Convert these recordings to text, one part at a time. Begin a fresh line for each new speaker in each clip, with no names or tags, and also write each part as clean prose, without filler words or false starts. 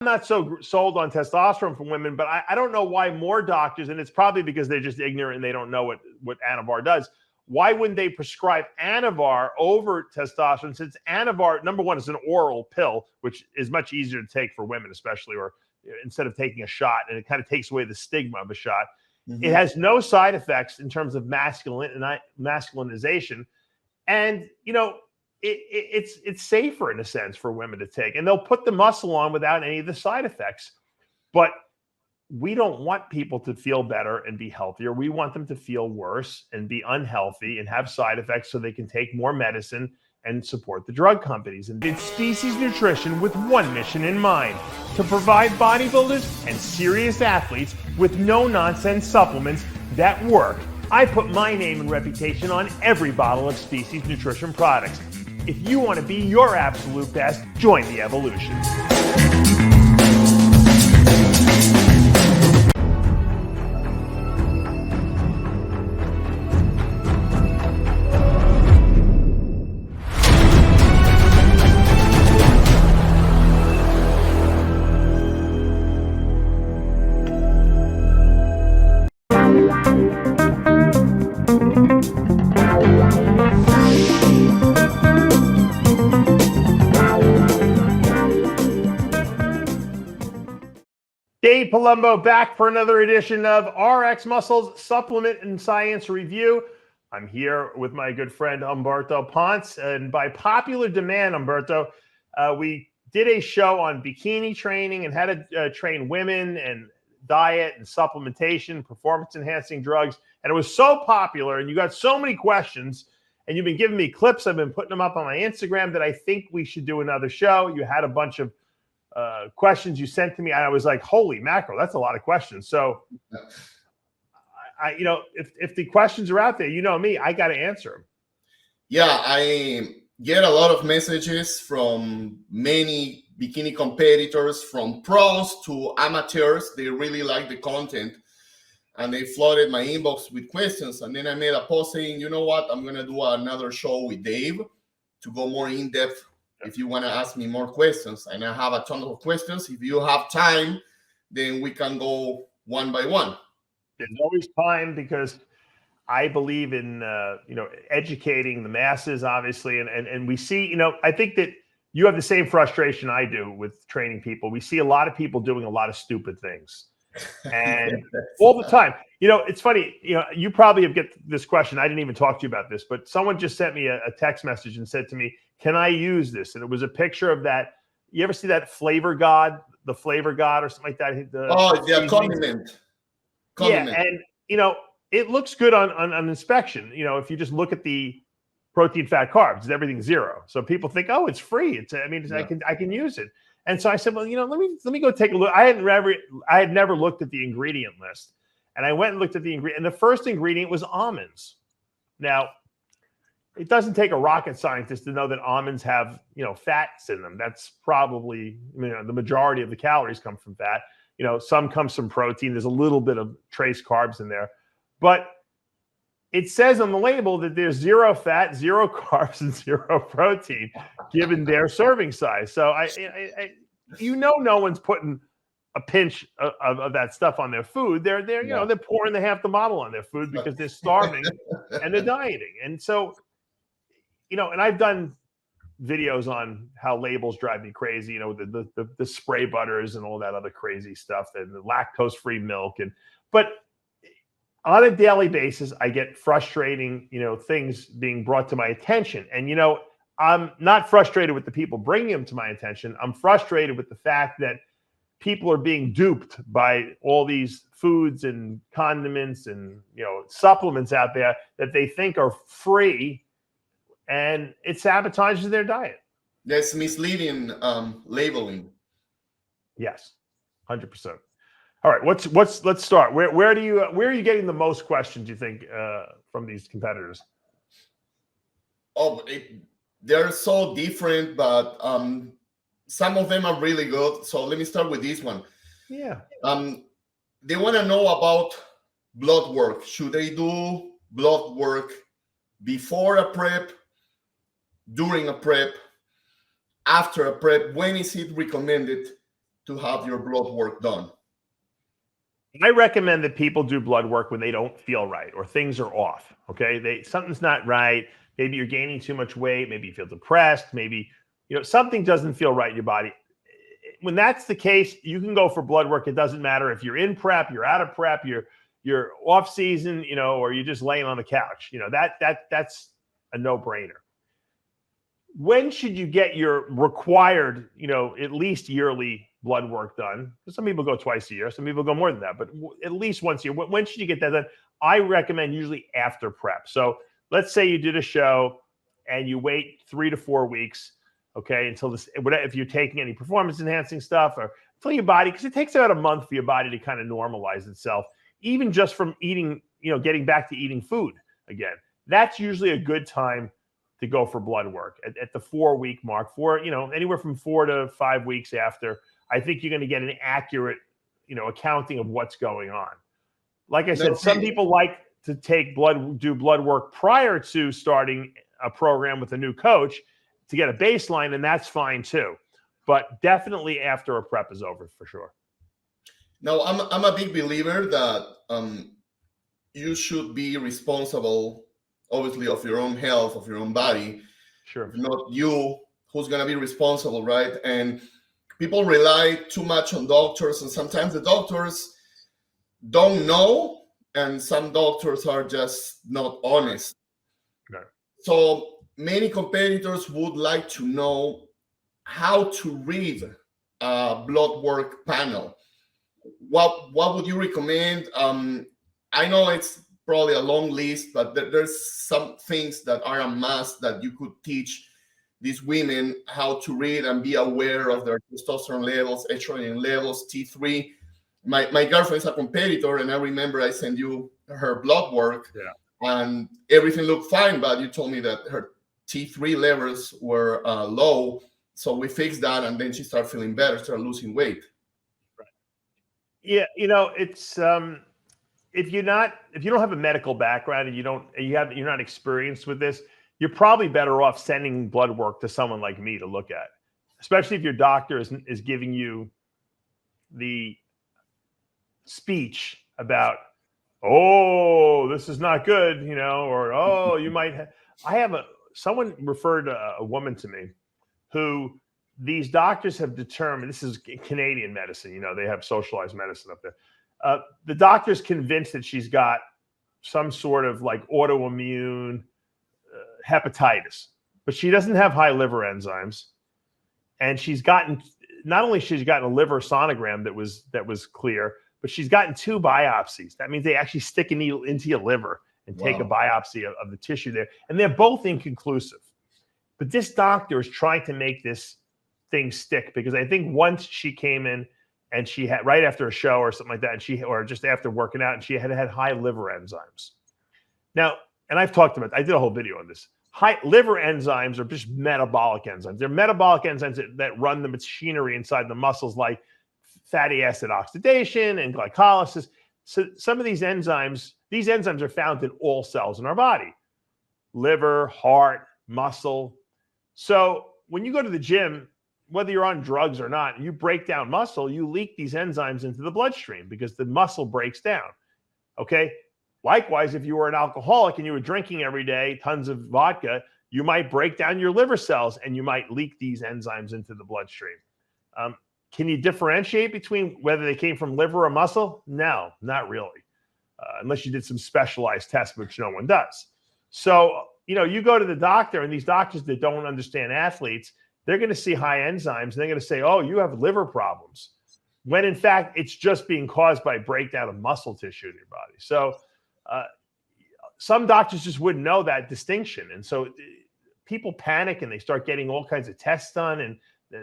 not so sold on testosterone from women, but I don't know why more doctors, and it's probably because they're just ignorant and they don't know what Anavar does. Why wouldn't they prescribe Anavar over testosterone? Since Anavar, number one, is an oral pill, which is much easier to take for women, especially, or instead of taking a shot, and it kind of takes away the stigma of a shot. Mm-hmm. It has no side effects in terms of masculinization, and it's safer in a sense for women to take, and they'll put the muscle on without any of the side effects. But we don't want people to feel better and be healthier. We want them to feel worse and be unhealthy and have side effects so they can take more medicine and support the drug companies. And it's Species Nutrition with one mission in mind: to provide bodybuilders and serious athletes with no-nonsense supplements that work. I put my name and reputation on every bottle of Species Nutrition products. If you want to be your absolute best, join the evolution. Dave Palumbo back for another edition of RX Muscles Supplement and Science Review. I'm here with my good friend Humberto Ponce, and by popular demand, Humberto, we did a show on bikini training and how to train women and diet and supplementation, performance-enhancing drugs, and it was so popular, and you got so many questions, and you've been giving me clips. I've been putting them up on my Instagram that I think we should do another show. You had a bunch of questions you sent to me, and I was like, holy mackerel, that's a lot of questions. So if the questions are out there, you know me, I got to answer them.
Yeah, I get a lot of messages from many bikini competitors, from pros to amateurs. They really like the content, and they flooded my inbox with questions. And then I made a post saying, you know what, I'm going to do another show with Dave to go more in depth if you want to ask me more questions. And I have a ton of questions. If you have time, then we can go one by one.
There's always time, because I believe in educating the masses, obviously, and we see, I think that you have the same frustration I do with training people. We see a lot of people doing a lot of stupid things, and all the time. It's funny. You probably have get this question. I didn't even talk to you about this, but someone just sent me a text message and said to me, "Can I use this?" And it was a picture of that. You ever see that Flavor God, the Flavor God, or something like that?
The condiment.
Yeah, and it looks good on inspection. If you just look at the protein, fat, carbs, everything's zero. So people think, oh, it's free. I can use it. And so I said, well, let me go take a look. I had never looked at the ingredient list, and I went and looked at the ingredient. And the first ingredient was almonds. Now, it doesn't take a rocket scientist to know that almonds have fats in them. That's probably the majority of the calories come from fat. Some comes from protein. There's a little bit of trace carbs in there, but it says on the label that there's zero fat, zero carbs, and zero protein, given their serving size. So no one's putting a pinch of that stuff on their food. They're pouring the half the bottle on their food because they're starving and they're dieting. And so, and I've done videos on how labels drive me crazy, the spray butters and all that other crazy stuff, and the lactose-free milk. But on a daily basis, I get frustrating, things being brought to my attention. And, I'm not frustrated with the people bringing them to my attention. I'm frustrated with the fact that people are being duped by all these foods and condiments and, supplements out there that they think are free, and it sabotages their diet.
That's misleading labeling.
Yes, 100%. All right, let's start. Where are you getting the most questions, you think, from these competitors?
They're so different, but some of them are really good. So let me start with this one.
Yeah.
They want to know about blood work. Should they do blood work before a prep, during a prep, after a prep? When is it recommended to have your blood work done?
I recommend that people do blood work when they don't feel right or things are off. Okay, something's not right. Maybe you're gaining too much weight. Maybe you feel depressed. Maybe something doesn't feel right in your body. When that's the case, you can go for blood work. It doesn't matter if you're in prep, you're out of prep, you're off season, or you're just laying on the couch. That's a no-brainer. When should you get your required, at least yearly blood work done? Some people go twice a year. Some people go more than that, but at least once a year. When should you get that done? I recommend usually after prep. So let's say you did a show and you wait 3 to 4 weeks, okay, until this, if you're taking any performance enhancing stuff or until your body, because it takes about a month for your body to kind of normalize itself, even just from eating, getting back to eating food again. That's usually a good time to go for blood work at the 4-week mark, anywhere from 4 to 5 weeks after. I think you're going to get an accurate, accounting of what's going on. Like I said, some people like to do blood work prior to starting a program with a new coach to get a baseline, and that's fine too. But definitely after a prep is over, for sure.
Now, I'm a big believer that you should be responsible, obviously, of your own health, of your own body.
Sure.
If not you, who's going to be responsible, right? And people rely too much on doctors, and sometimes the doctors don't know, and some doctors are just not honest.
Okay.
So many competitors would like to know how to read a blood work panel. What would you recommend? I know it's probably a long list, but there's some things that are a must that you could teach these women how to read and be aware of their testosterone levels, estrogen levels, T3. My girlfriend is a competitor, and I remember I sent you her blood work, and everything looked fine, but you told me that her T3 levels were low, so we fixed that, and then she started feeling better, started losing weight.
Right. Yeah, it's if you don't have a medical background and you're not experienced with this, you're probably better off sending blood work to someone like me to look at, especially if your doctor is giving you the speech about, oh, this is not good, or, oh, you might someone referred a woman to me who these doctors have determined, this is Canadian medicine, they have socialized medicine up there. The doctor's convinced that she's got some sort of like autoimmune hepatitis, but she doesn't have high liver enzymes. And not only she's gotten a liver sonogram that was clear, but she's gotten 2 biopsies. That means they actually stick a needle into your liver and take a biopsy of the tissue there. And they're both inconclusive. But this doctor is trying to make this thing stick, because I think once she came in and she had, right after a show or something like that, or just after working out, and she had high liver enzymes. Now, and I did a whole video on this. High liver enzymes are just metabolic enzymes. They're metabolic enzymes that run the machinery inside the muscles, like fatty acid oxidation and glycolysis. So some of these enzymes are found in all cells in our body: liver, heart, muscle. So when you go to the gym, whether you're on drugs or not, you break down muscle, you leak these enzymes into the bloodstream because the muscle breaks down. Okay. Likewise, if you were an alcoholic and you were drinking every day, tons of vodka, you might break down your liver cells and you might leak these enzymes into the bloodstream. Can you differentiate between whether they came from liver or muscle? No, not really. Unless you did some specialized tests, which no one does. So, you go to the doctor, and these doctors that don't understand athletes, they're going to see high enzymes and they're going to say, oh, you have liver problems. When in fact, it's just being caused by breakdown of muscle tissue in your body. So some doctors just wouldn't know that distinction. And so people panic and they start getting all kinds of tests done, and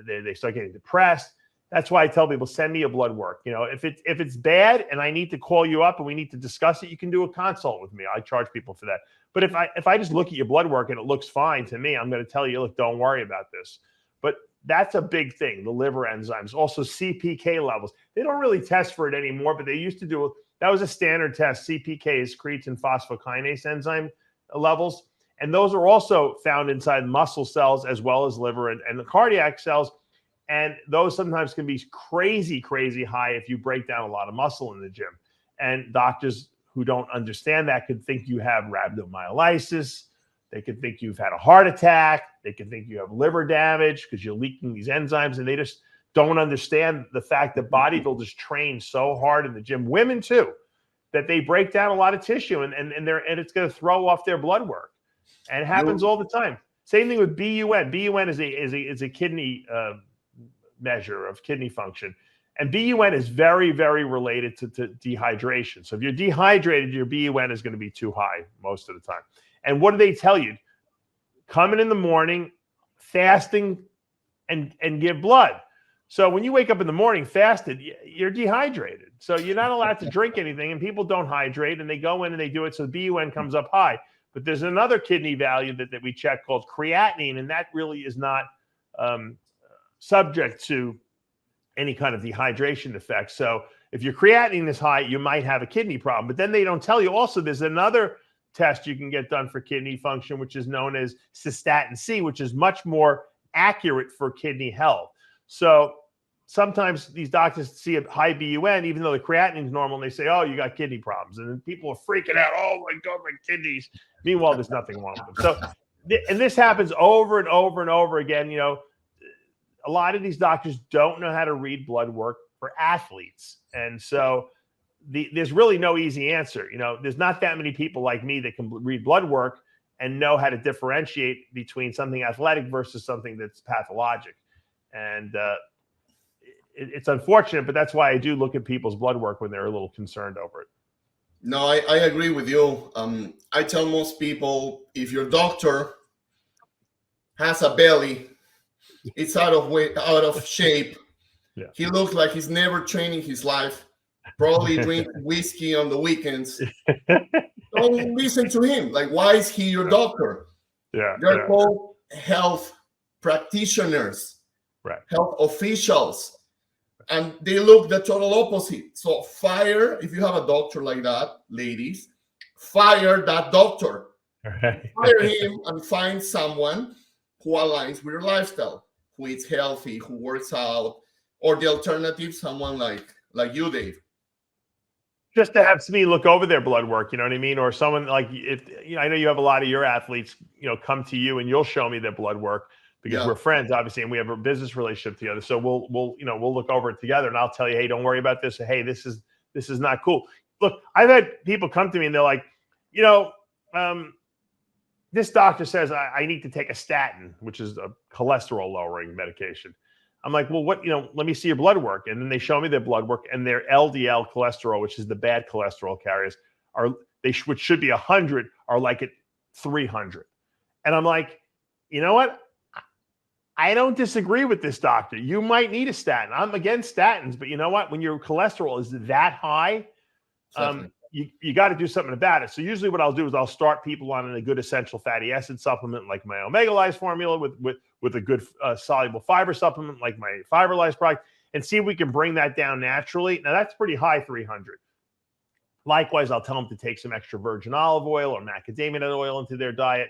they start getting depressed. That's why I tell people, send me a blood work. If it's bad and I need to call you up and we need to discuss it, you can do a consult with me. I charge people for that. But if I just look at your blood work and it looks fine to me, I'm going to tell you, look, don't worry about this. But that's a big thing, the liver enzymes. Also CPK levels. They don't really test for it anymore, but they used to do, that was a standard test. CPK is creatine phosphokinase enzyme levels. And those are also found inside muscle cells as well as liver and the cardiac cells. And those sometimes can be crazy, crazy high if you break down a lot of muscle in the gym. And doctors who don't understand that could think you have rhabdomyolysis. They could think you've had a heart attack. They could think you have liver damage because you're leaking these enzymes. And they just don't understand the fact that bodybuilders train so hard in the gym, women too, that they break down a lot of tissue and it's going to throw off their blood work. And it happens all the time. Same thing with BUN. BUN is a kidney measure of kidney function. And BUN is very, very related to dehydration. So if you're dehydrated, your BUN is going to be too high most of the time. And what do they tell you? Come in the morning, fasting, and give blood. So when you wake up in the morning fasted, you're dehydrated. So you're not allowed to drink anything, and people don't hydrate, and they go in and they do it. So BUN comes up high. But there's another kidney value that we check called creatinine, and that really is not subject to any kind of dehydration effect. So if your creatinine is high, you might have a kidney problem. But then they don't tell you also there's another test you can get done for kidney function, which is known as cystatin C, which is much more accurate for kidney health. So sometimes these doctors see a high BUN, even though the creatinine is normal, and they say, oh, you got kidney problems. And then people are freaking out. Oh, my God, my kidneys. Meanwhile, there's nothing wrong with them. So, and this happens over and over and over again. You know, a lot of these doctors don't know how to read blood work for athletes. And so there's really no easy answer. You know, there's not that many people like me that can read blood work and know how to differentiate between something athletic versus something that's pathologic. And it's unfortunate, but that's why I do look at people's blood work when they're a little concerned over it.
No, I agree with you. I tell most people, if your doctor has a belly, it's out of shape.
Yeah.
He looks like he's never trained in his life. Probably drink whiskey on the weekends. Don't listen to him. Like, why is he your doctor?
Yeah,
They're called health practitioners,
right?
Health officials, and they look the total opposite. So fire, if you have a doctor like that, ladies, fire that doctor.
Right.
Fire him and find someone who aligns with your lifestyle, who eats healthy, who works out, or the alternative, someone like you, Dave.
Just to have me look over their blood work, you know what I mean? Or someone like, if you know, I know you have a lot of your athletes, you know, come to you and you'll show me their blood work because we're friends, obviously, and we have a business relationship together. So we'll look over it together, and I'll tell you, hey, don't worry about this. Hey, this is not cool. Look, I've had people come to me and they're like, you know, this doctor says I need to take a statin, which is a cholesterol lowering medication. I'm like, well, what, you know, let me see your blood work. And then they show me their blood work, and their LDL cholesterol, which is the bad cholesterol carriers, which should be 100, are like at 300. And I'm like, you know what? I don't disagree with this doctor. You might need a statin. I'm against statins, but you know what? When your cholesterol is that high, you got to do something about it. So usually what I'll do is I'll start people on a good essential fatty acid supplement like my Omega-Lyse formula with a good soluble fiber supplement like my Fiber-Lyse product, and see if we can bring that down naturally. Now that's pretty high, 300. Likewise, I'll tell them to take some extra virgin olive oil or macadamia nut oil into their diet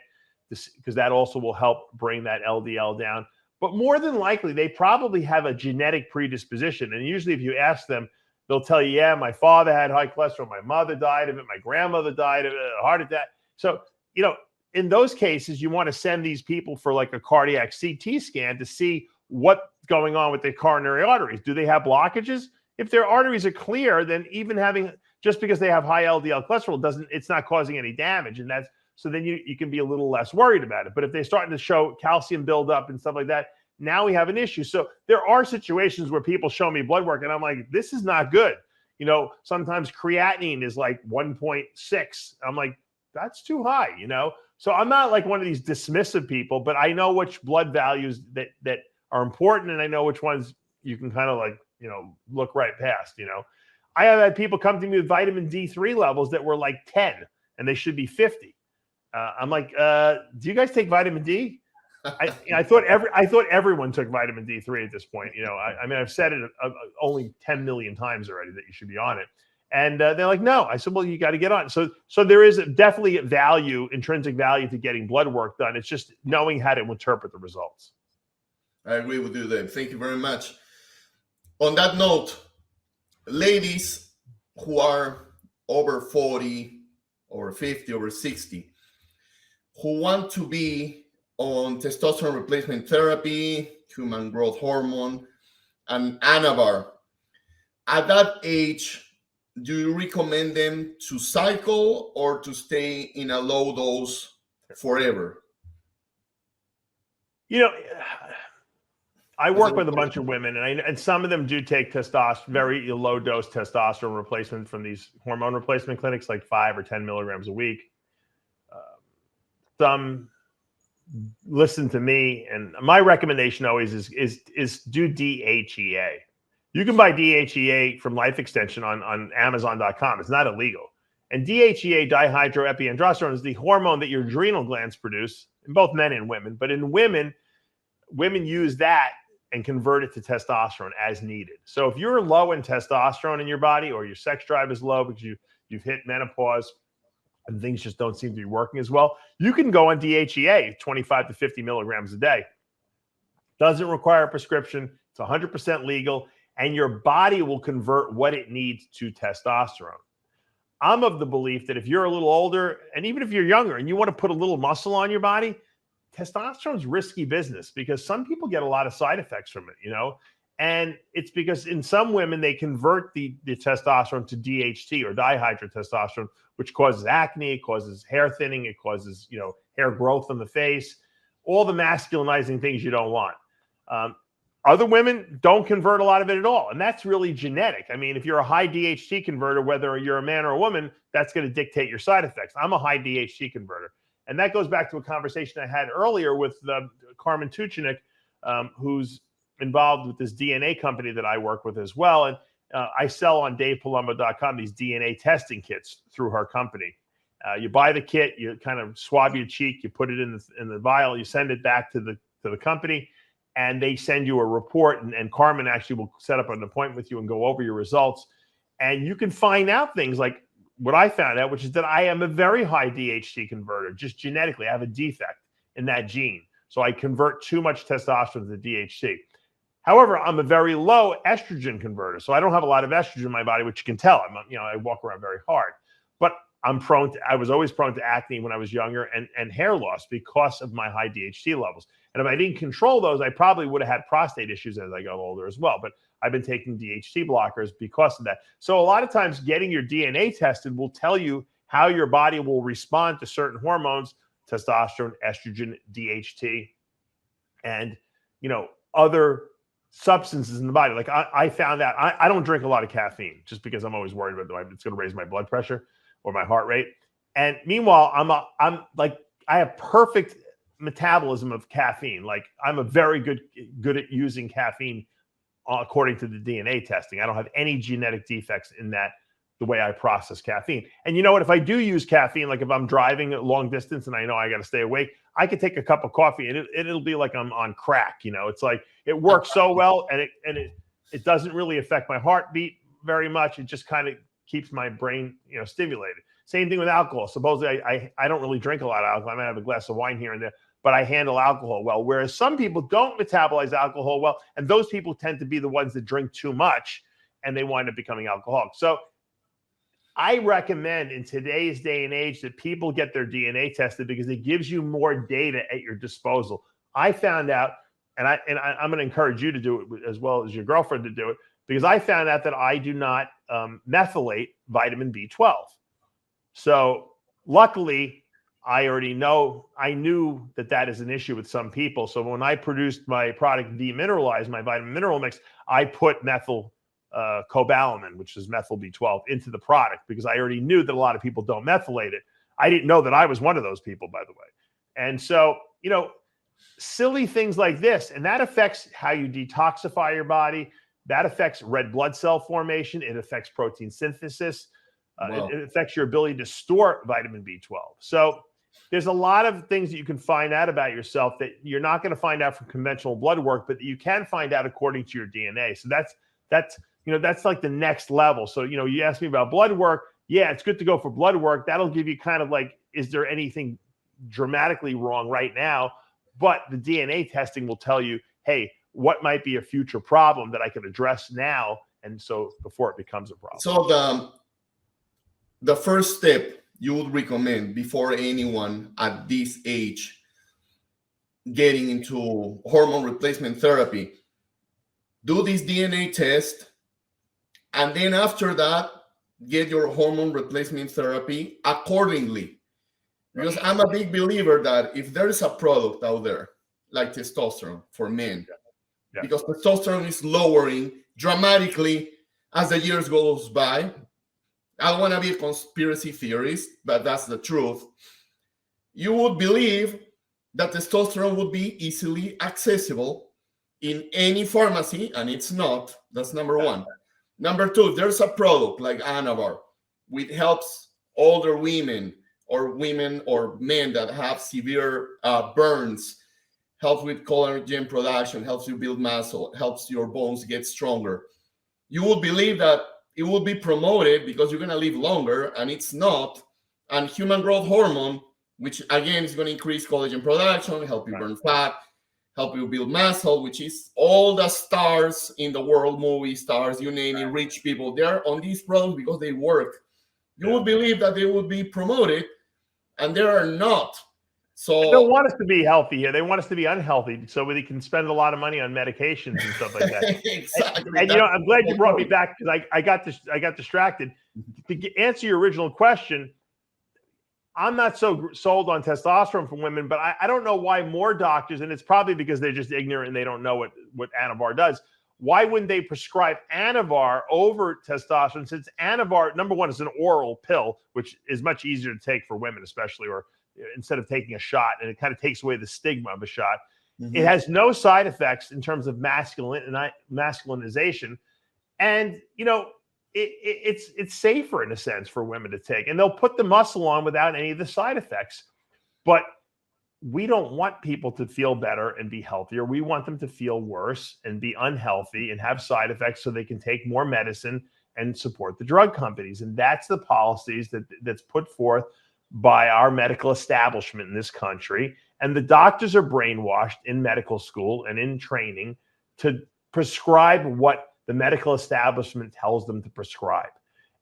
because that also will help bring that LDL down. But more than likely, they probably have a genetic predisposition. And usually if you ask them, they'll tell you, yeah, my father had high cholesterol, my mother died of it, my grandmother died of it, a heart attack. So, you know, in those cases, you want to send these people for like a cardiac CT scan to see what's going on with their coronary arteries. Do they have blockages? If their arteries are clear, then even just because they have high LDL cholesterol it's not causing any damage. And so then you can be a little less worried about it. But if they're starting to show calcium buildup and stuff like that, now we have an issue. So there are situations where people show me blood work and I'm like, this is not good. You know, sometimes creatinine is like 1.6. I'm like, that's too high, you know? So I'm not like one of these dismissive people, but I know which blood values that are important. And I know which ones you can kind of like, you know, look right past, you know? I have had people come to me with vitamin D3 levels that were like 10 and they should be 50. I'm like, do you guys take vitamin D? I thought everyone took vitamin D3 at this point. You know, I mean, I've said it only 10 million times already that you should be on it. And they're like, no. I said, well, you got to get on it. So there is definitely intrinsic value to getting blood work done. It's just knowing how to interpret the results.
I agree with you, Dave. Thank you very much. On that note, ladies who are over 40, over 50, over 60, who want to be on testosterone replacement therapy, human growth hormone, and Anavar, at that age, do you recommend them to cycle or to stay in a low dose forever?
You know, I work with a bunch of women, and some of them do take testosterone, very low dose testosterone replacement from these hormone replacement clinics, like 5 or 10 milligrams a week. Some listen to me, and my recommendation always is do DHEA. You can buy DHEA from Life Extension on Amazon.com. It's not illegal. And DHEA, dihydroepiandrosterone, is the hormone that your adrenal glands produce in both men and women. But in women use that and convert it to testosterone as needed. So if you're low in testosterone in your body, or your sex drive is low because you've hit menopause and things just don't seem to be working as well, you can go on DHEA, 25 to 50 milligrams a day. Doesn't require a prescription. It's 100% legal, and your body will convert what it needs to testosterone. I'm of the belief that if you're a little older, and even if you're younger and you want to put a little muscle on your body, testosterone is risky business, because some people get a lot of side effects from it, and it's because in some women, they convert the testosterone to DHT, or dihydrotestosterone, which causes acne, it causes hair thinning, it causes, hair growth on the face, all the masculinizing things you don't want. Other women don't convert a lot of it at all, and that's really genetic. I mean, if you're a high DHT converter, whether you're a man or a woman, that's going to dictate your side effects. I'm a high DHT converter. And that goes back to a conversation I had earlier with Carmen Tuchenik, who's involved with this DNA company that I work with as well. And I sell on DavePalumbo.com these DNA testing kits through her company. You buy the kit, you kind of swab your cheek, you put it in the vial, you send it back to the company, and they send you a report. And Carmen actually will set up an appointment with you and go over your results. And you can find out things like what I found out, which is that I am a very high DHT converter. Just genetically, I have a defect in that gene. So I convert too much testosterone to DHT. However, I'm a very low estrogen converter. So I don't have a lot of estrogen in my body, which you can tell. I walk around very hard. But I was always prone to acne when I was younger, and hair loss because of my high DHT levels. And if I didn't control those, I probably would have had prostate issues as I got older as well. But I've been taking DHT blockers because of that. So a lot of times getting your DNA tested will tell you how your body will respond to certain hormones, testosterone, estrogen, DHT, and, other substances in the body. Like I found out I don't drink a lot of caffeine, just because I'm always worried about it's going to raise my blood pressure or my heart rate. And meanwhile, I have perfect metabolism of caffeine. Like I'm a very good at using caffeine according to the DNA testing. I don't have any genetic defects in that, the way I process caffeine. And you know what? If I do use caffeine, like if I'm driving a long distance and I know I got to stay awake, I could take a cup of coffee and it'll be like I'm on crack. It's like it works so well, and it doesn't really affect my heartbeat very much. It just kind of keeps my brain, stimulated. Same thing with alcohol. Supposedly I don't really drink a lot of alcohol. I might have a glass of wine here and there, but I handle alcohol well. Whereas some people don't metabolize alcohol well, and those people tend to be the ones that drink too much and they wind up becoming alcoholics. So I recommend in today's day and age that people get their DNA tested, because it gives you more data at your disposal. I found out, and I'm going to encourage you to do it as well as your girlfriend to do it, because I found out that I do not methylate vitamin B12. So luckily, I knew that is an issue with some people. So when I produced my product, Demineralize, my vitamin mineral mix, I put cobalamin, which is methyl B12, into the product, because I already knew that a lot of people don't methylate it. I didn't know that I was one of those people, by the way. And so, silly things like this, and that affects how you detoxify your body. That affects red blood cell formation. It affects protein synthesis.
Wow.
It affects your ability to store vitamin B12. So there's a lot of things that you can find out about yourself that you're not going to find out from conventional blood work, but that you can find out according to your DNA. So that's like the next level. So, you asked me about blood work. Yeah, it's good to go for blood work. That'll give you kind of like, is there anything dramatically wrong right now? But the DNA testing will tell you, hey, what might be a future problem that I can address now, and so before it becomes a problem.
So the first step you would recommend before anyone at this age getting into hormone replacement therapy, do this DNA test, and then after that, get your hormone replacement therapy accordingly. Because I'm a big believer that if there is a product out there like testosterone for men, because testosterone is lowering dramatically as the years goes by. I don't want to be a conspiracy theorist, but that's the truth. You would believe that testosterone would be easily accessible in any pharmacy, and it's not. That's number one. Number two, there's a product like Anavar, which helps older women or men that have severe burns, helps with collagen production, helps you build muscle, helps your bones get stronger. You would believe that it will be promoted because you're going to live longer, and it's not. And human growth hormone, which again is going to increase collagen production, help you burn fat, help you build muscle, which is all the stars in the world, movie stars, you name it, rich people, they're on these products because they work. You would believe that they would be promoted, and they are not. So
they don't want us to be healthy here. They want us to be unhealthy so they can spend a lot of money on medications and stuff like that.
Exactly.
And you know, I'm glad you brought me back because I got distracted. To answer your original question, I'm not so sold on testosterone for women, but I don't know why more doctors, and it's probably because they're just ignorant and they don't know what Anavar does. Why wouldn't they prescribe Anavar over testosterone? Since Anavar, number one, is an oral pill, which is much easier to take for women, especially, or instead of taking a shot, and it kind of takes away the stigma of a shot. It has no side effects in terms of masculinization, and you know it's safer in a sense for women to take, and they'll put the muscle on without any of the side effects. But we don't want people to feel better and be healthier. We want them to feel worse and be unhealthy and have side effects so they can take more medicine and support the drug companies. And that's the policies that's put forth by our medical establishment in this country. And the doctors are brainwashed in medical school and in training to prescribe what the medical establishment tells them to prescribe.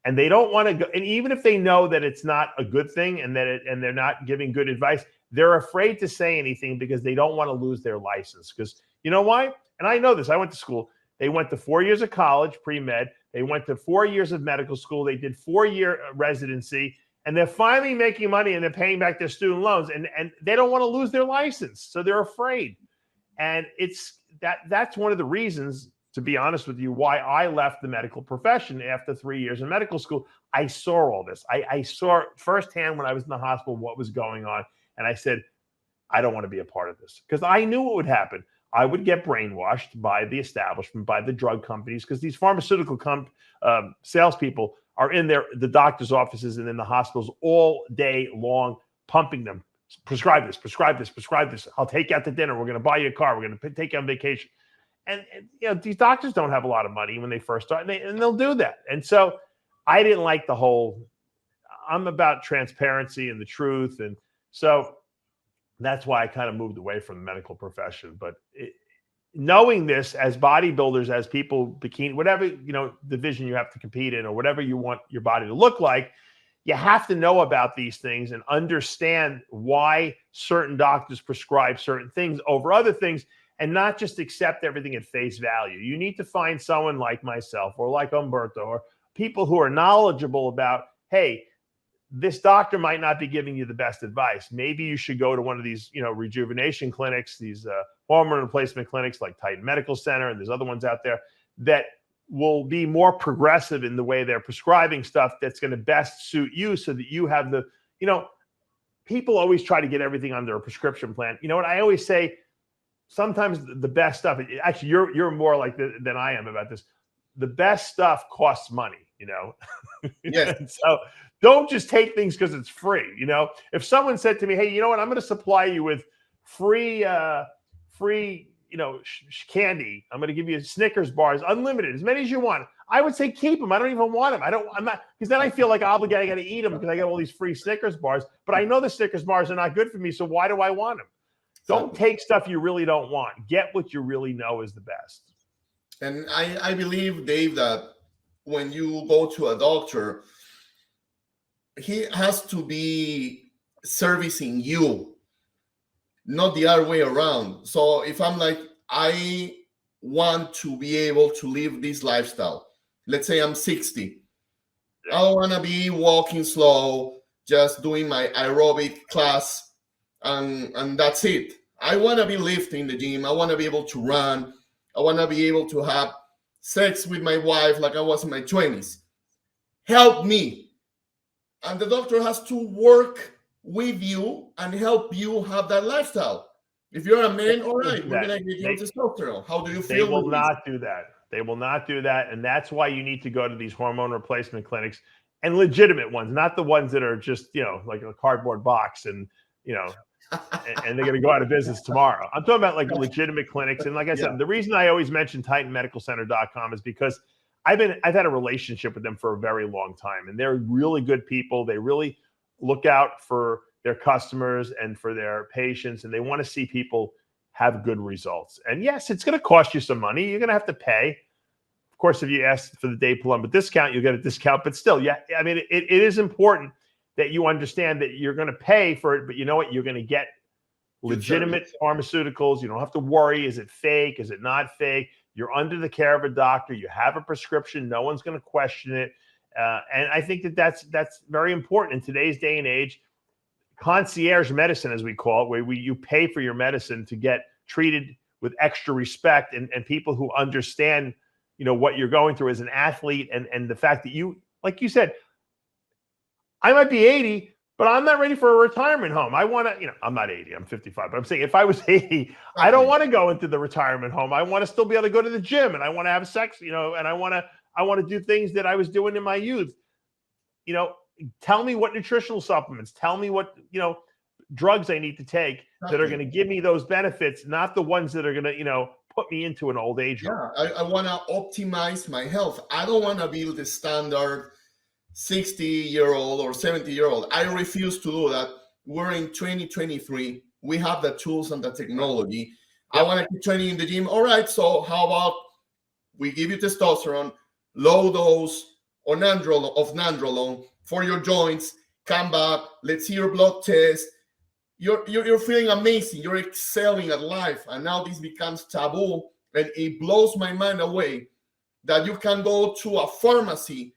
And they don't want to go, and even if they know that it's not a good thing and and they're not giving good advice, they're afraid to say anything because they don't want to lose their license. Because you know why? And I know this, I went to school. They went to 4 years of college, pre-med. They went to 4 years of medical school. They did 4-year residency. And they're finally making money and they're paying back their student loans, and they don't want to lose their license. So they're afraid. And that's one of the reasons, to be honest with you, why I left the medical profession after 3 years in medical school. I saw all this. I saw firsthand when I was in the hospital what was going on. And I said, I don't want to be a part of this, because I knew what would happen. I would get brainwashed by the establishment, by the drug companies, because these pharmaceutical salespeople are in the doctor's offices and in the hospitals all day long, pumping them. Prescribe this, prescribe this, prescribe this. I'll take you out to dinner. We're going to buy you a car. We're going to take you on vacation. And you know, these doctors don't have a lot of money when they first start, and they'll do that. And so I didn't like the whole, I'm about transparency and the truth. And so that's why I kind of moved away from the medical profession. But knowing this, as bodybuilders, as people, bikini, whatever, you know, division you have to compete in or whatever you want your body to look like, you have to know about these things and understand why certain doctors prescribe certain things over other things, and not just accept everything at face value. You need to find someone like myself or like Humberto, or people who are knowledgeable about, hey, this doctor might not be giving you the best advice. Maybe you should go to one of these, you know, rejuvenation clinics, these hormone replacement clinics like Titan Medical Center, and there's other ones out there that will be more progressive in the way they're prescribing stuff that's going to best suit you, so that you have the, you know, people always try to get everything under a prescription plan. You know what I always say? Sometimes the best stuff, actually, you're more like than I am about this. The best stuff costs money, you know?
Yes.
So don't just take things because it's free. You know, if someone said to me, hey, you know what, I'm going to supply you with free, you know, candy. I'm going to give you Snickers bars, unlimited, as many as you want. I would say keep them. I don't even want them. I'm not, because then I feel like obligated. I got to eat them because I got all these free Snickers bars, but I know the Snickers bars are not good for me. So why do I want them? Don't take stuff you really don't want. Get what you really know is the best.
And I believe, Dave, that when you go to a doctor, he has to be servicing you, not the other way around. So if I'm like, I want to be able to live this lifestyle, let's say I'm 60. I don't want to be walking slow, just doing my aerobic class, and that's it. I want to be lifting in the gym. I want to be able to run. I want to be able to have sex with my wife like I was in my 20s. Help me. And the doctor has to work with you and help you have that lifestyle. If you're a man, all right, we're going to get you testosterone. How do you feel?
They will not do that. They will not do that. And that's why you need to go to these hormone replacement clinics, and legitimate ones, not the ones that are just, like a cardboard box and, and they're going to go out of business tomorrow. I'm talking about like legitimate clinics. And like I said, the reason I always mention TitanMedicalCenter.com is because I've had a relationship with them for a very long time, and they're really good people. They really look out for their customers and for their patients, and they want to see people have good results. And yes, it's going to cost you some money. You're going to have to pay. Of course, if you ask for the Dave Palumbo discount, you'll get a discount. But still, I mean, it is important that you understand that you're going to pay for it, but you know what? You're going to get legitimate pharmaceuticals. You don't have to worry. Is it fake? Is it not fake? You're under the care of a doctor. You have a prescription. No one's going to question it. And I think that's very important in today's day and age. Concierge medicine, as we call it, where you pay for your medicine to get treated with extra respect, and people who understand, what you're going through as an athlete, and the fact that you, like you said, I might be 80, but I'm not ready for a retirement home. I want to, I'm not 80, I'm 55, but I'm saying if I was 80, I don't want to go into the retirement home. I want to still be able to go to the gym, and I want to have sex, and I want to do things that I was doing in my youth. Tell me what nutritional supplements, tell me what, drugs I need to take that are going to give me those benefits, not the ones that are going to, put me into an old age home.
I want to optimize my health. I don't want to be the standard 60-year-old or 70-year-old. I refuse to do that. We're in 2023. We have the tools and the technology. I want to keep training in the gym. All right, so how about we give you testosterone, low dose or nandrolone for your joints. Come back. Let's see your blood test. You're feeling amazing. You're excelling at life. And now this becomes taboo. And it blows my mind away that you can go to a pharmacy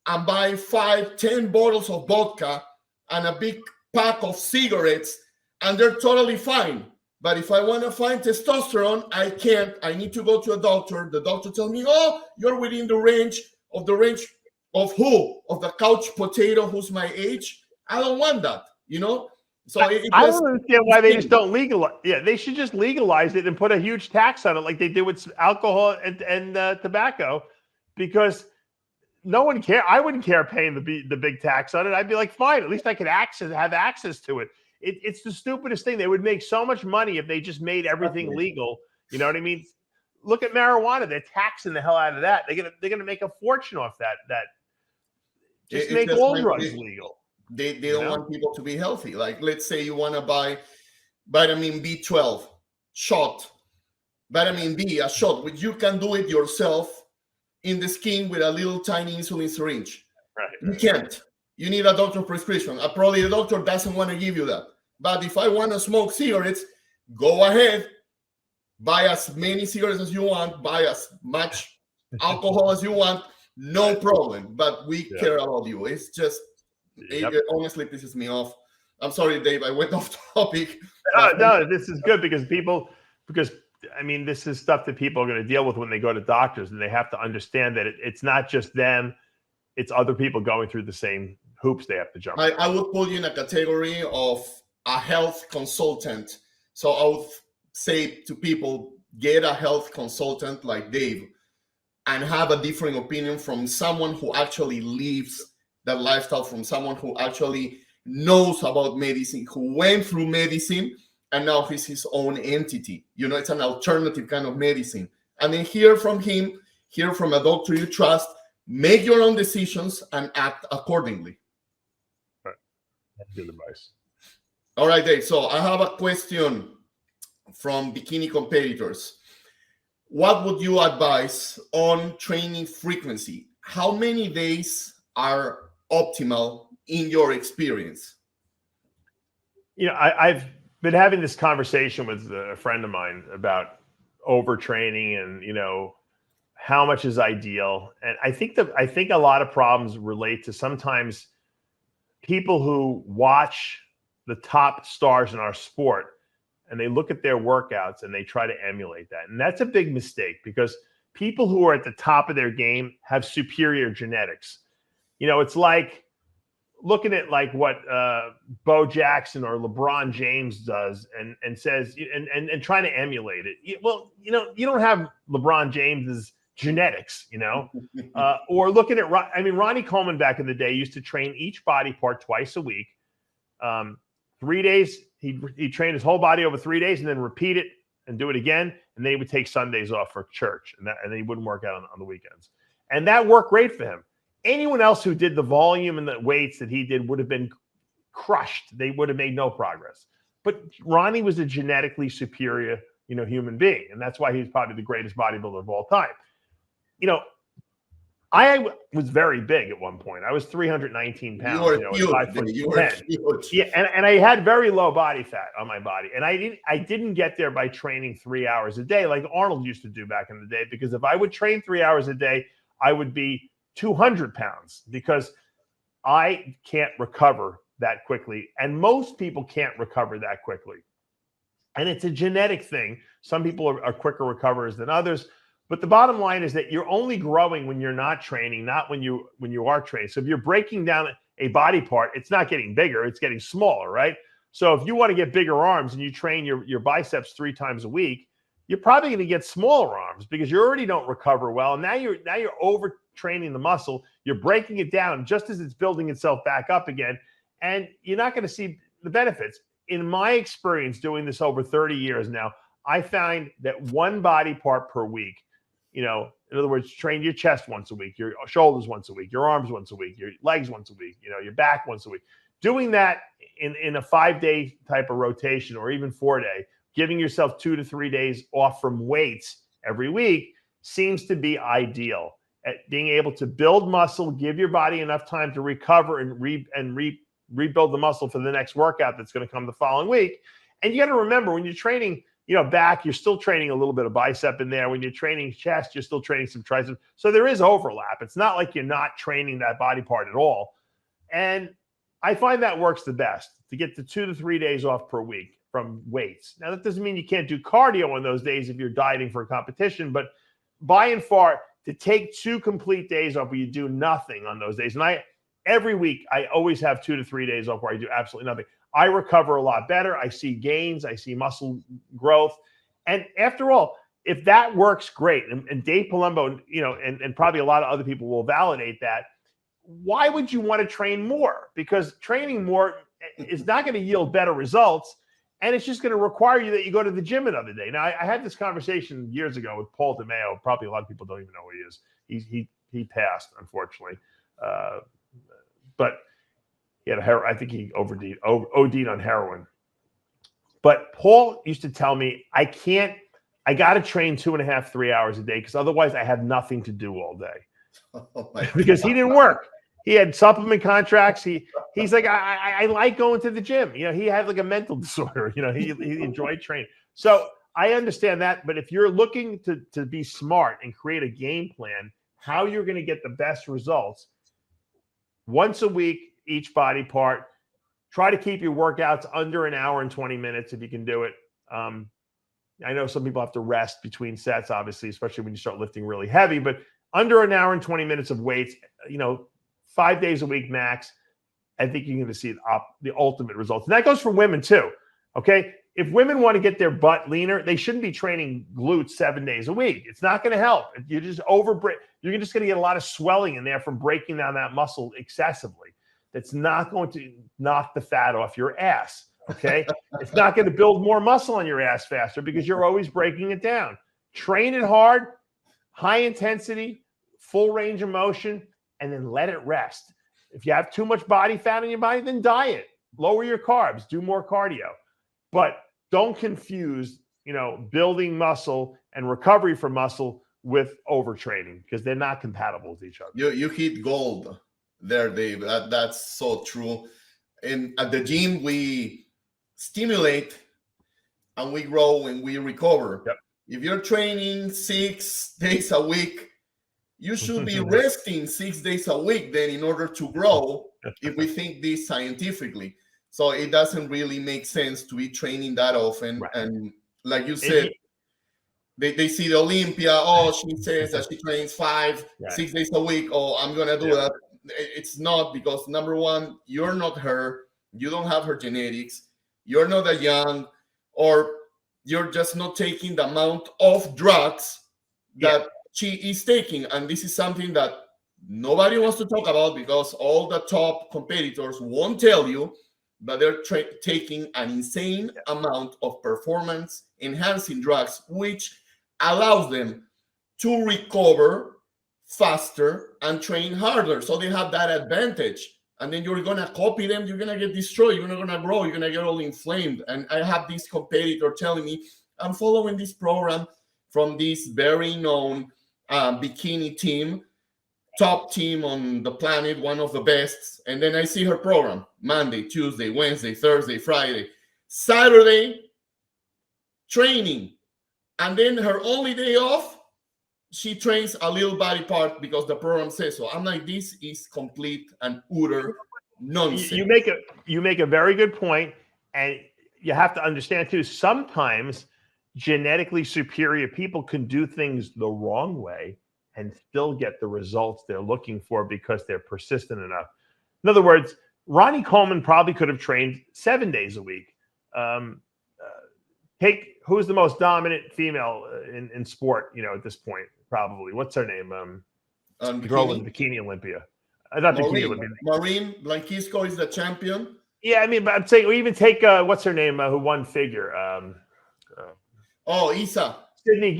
and buy 5-10 bottles of vodka and a big pack of cigarettes, and they're totally fine. But if I want to find testosterone, I can't. I need to go to a doctor. The doctor tells me, oh, you're within the range of who? Of the couch potato who's my age? I don't want that, So
I don't understand why they just don't legalize. Yeah, they should just legalize it and put a huge tax on it like they did with alcohol and tobacco, because no one care. I wouldn't care paying the big tax on it. I'd be like, fine, at least I could have access to it. It's the stupidest thing. They would make so much money if they just made everything legal. You know what I mean? Look at marijuana. They're taxing the hell out of that. They're gonna make a fortune off that. Just make all drugs legal.
They don't want people to be healthy. Like, let's say you want to buy vitamin B12 shot, vitamin B, a shot, which you can do it yourself in the skin with a little tiny insulin syringe.
Right.
You can't. You need a doctor prescription. Probably the doctor doesn't want to give you that. But if I want to smoke cigarettes, go ahead, buy as many cigarettes as you want, buy as much alcohol as you want, no problem. But we care about you. It's just, it honestly pisses me off. I'm sorry, Dave, I went off topic.
No, this is good because this is stuff that people are going to deal with when they go to doctors, and they have to understand that it's not just them, it's other people going through the same hoops they have to jump.
I would put you in a category of a health consultant. So I would say to people, get a health consultant like Dave and have a different opinion from someone who actually lives that lifestyle, from someone who actually knows about medicine, who went through medicine, and now he's his own entity. It's an alternative kind of medicine. And then hear from him, hear from a doctor you trust, make your own decisions and act accordingly.
Right. That's good advice.
All right, Dave. So I have a question from bikini competitors, what would you advise on training frequency? How many days are optimal in your experience?
I've been having this conversation with a friend of mine about overtraining and, how much is ideal. And I think a lot of problems relate to sometimes people who watch the top stars in our sport and they look at their workouts and they try to emulate that. And that's a big mistake because people who are at the top of their game have superior genetics. It's like looking at like what Bo Jackson or LeBron James does and says and trying to emulate it. Well, you don't have LeBron James's genetics, or looking at, Ronnie Coleman back in the day used to train each body part twice a week. 3 days, he'd train his whole body over 3 days and then repeat it and do it again. And then he would take Sundays off for church and then he wouldn't work out on the weekends. And that worked great for him. Anyone else who did the volume and the weights that he did would have been crushed. They would have made no progress. But Ronnie was a genetically superior, human being. And that's why he's probably the greatest bodybuilder of all time. I was very big at one point. I was 319 pounds.
You were huge.
Yeah, and I had very low body fat on my body. And I didn't get there by training 3 hours a day like Arnold used to do back in the day. Because if I would train 3 hours a day, I would be 200 pounds because I can't recover that quickly. And most people can't recover that quickly. And it's a genetic thing. Some people are quicker recoverers than others. But the bottom line is that you're only growing when you're not training, not when you are training. So if you're breaking down a body part, it's not getting bigger, it's getting smaller, right? So if you want to get bigger arms and you train your biceps 3 times a week, you're probably going to get smaller arms because you already don't recover well. And now you're overtraining the muscle. You're breaking it down just as it's building itself back up again. And you're not going to see the benefits. In my experience doing this over 30 years now, I find that one body part per week, in other words, train your chest once a week, your shoulders once a week, your arms once a week, your legs once a week, your back once a week. Doing that in a 5-day type of rotation or even 4-day, giving yourself 2 to 3 days off from weights every week seems to be ideal at being able to build muscle, give your body enough time to recover and rebuild the muscle for the next workout that's going to come the following week. And you got to remember when you're training, back, you're still training a little bit of bicep in there. When you're training chest, you're still training some triceps. So there is overlap. It's not like you're not training that body part at all. And I find that works the best to get the 2 to 3 days off per week from weights. Now, that doesn't mean you can't do cardio on those days if you're dieting for a competition, but by and far, to take 2 complete days off where you do nothing on those days. And every week, I always have 2 to 3 days off where I do absolutely nothing. I recover a lot better. I see gains. I see muscle growth. And after all, if that works, great. And Dave Palumbo, and probably a lot of other people will validate that. Why would you want to train more? Because training more is not going to yield better results. And it's just going to require you that you go to the gym another day. Now, I had this conversation years ago with Paul DeMeo. Probably a lot of people don't even know who he is. He passed, unfortunately. But he had I think he OD'd on heroin. But Paul used to tell me, I got to train 2.5, 3 hours a day because otherwise I have nothing to do all day. Because he didn't work. He had supplement contracts. He's like, I like going to the gym. He had like a mental disorder. He enjoyed training. So I understand that. But if you're looking to be smart and create a game plan, how you're going to get the best results, once a week, each body part, try to keep your workouts under an hour and 20 minutes if you can do it. I know some people have to rest between sets, obviously, especially when you start lifting really heavy, but under an hour and 20 minutes of weights, 5 days a week max, I think you're going to see the ultimate results. And that goes for women too. Okay. If women want to get their butt leaner, they shouldn't be training glutes 7 days a week. It's not going to help. You're just you're just going to get a lot of swelling in there from breaking down that muscle excessively. That's not going to knock the fat off your ass, okay? It's not going to build more muscle on your ass faster because you're always breaking it down. Train it hard, high intensity, full range of motion, and then let it rest. If you have too much body fat in your body, then diet. Lower your carbs. Do more cardio. But don't confuse, building muscle and recovery from muscle with overtraining, because they're not compatible with each other.
You hit gold there, Dave. That's so true. And at the gym, we stimulate and we grow and we recover.
Yep.
If you're training 6 days a week, you should be resting 6 days a week then in order to grow, if we think this scientifically. So it doesn't really make sense to be training that often. Right. And like you said, they see the Olympia. Oh, she says that she trains 6 days a week. Oh, I'm going to do that. It's not, because number one, you're not her. You don't have her genetics. You're not that young, or you're just not taking the amount of drugs that she is taking. And this is something that nobody wants to talk about, because all the top competitors won't tell you that they're taking an insane amount of performance enhancing drugs, which allows them to recover faster and train harder. So they have that advantage. And then you're going to copy them. You're going to get destroyed. You're not going to grow. You're going to get all inflamed. And I have this competitor telling me, I'm following this program from this very known bikini team, top team on the planet, one of the best. And then I see her program Monday, Tuesday, Wednesday, Thursday, Friday, Saturday, training. And then her only day off, she trains a little body part because the program says so. I'm like, this is complete and utter nonsense.
You make a very good point, and you have to understand too, sometimes genetically superior people can do things the wrong way and still get the results they're looking for because they're persistent enough. In other words, Ronnie Coleman probably could have trained 7 days a week. Take who's the most dominant female in sport, at this point, probably. What's her name? The girl in bikini Olympia. Not bikini Olympia.
Maureen Blanquisco is the champion.
Yeah, I mean, but I'm saying, or even take what's her name, who won figure.
Isa.
Sydney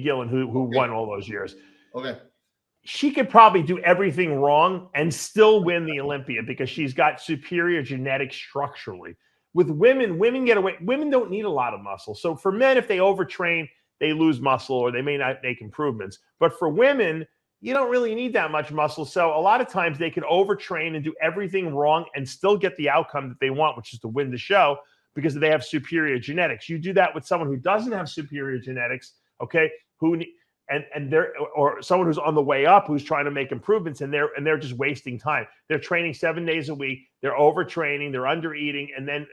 Gillen, who won all those years.
Okay.
She could probably do everything wrong and still win the Olympia because she's got superior genetics structurally. With women get away. Women don't need a lot of muscle. So for men, if they overtrain, they lose muscle or they may not make improvements. But for women, you don't really need that much muscle. So a lot of times they can overtrain and do everything wrong and still get the outcome that they want, which is to win the show because they have superior genetics. You do that with someone who doesn't have superior genetics, okay, and they're, or someone who's on the way up who's trying to make improvements, and they're just wasting time. They're training 7 days a week. They're overtraining. They're under eating, and then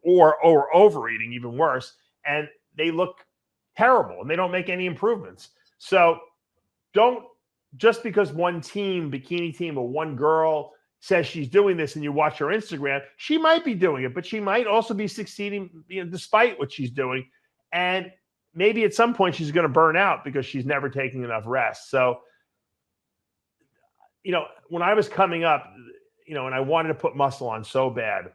or overeating, even worse. And they look terrible, and they don't make any improvements. So don't, just because one team, bikini team, or one girl says she's doing this, and you watch her Instagram, she might be doing it, but she might also be succeeding, despite what she's doing. And maybe at some point she's going to burn out because she's never taking enough rest. So, when I was coming up, and I wanted to put muscle on so bad,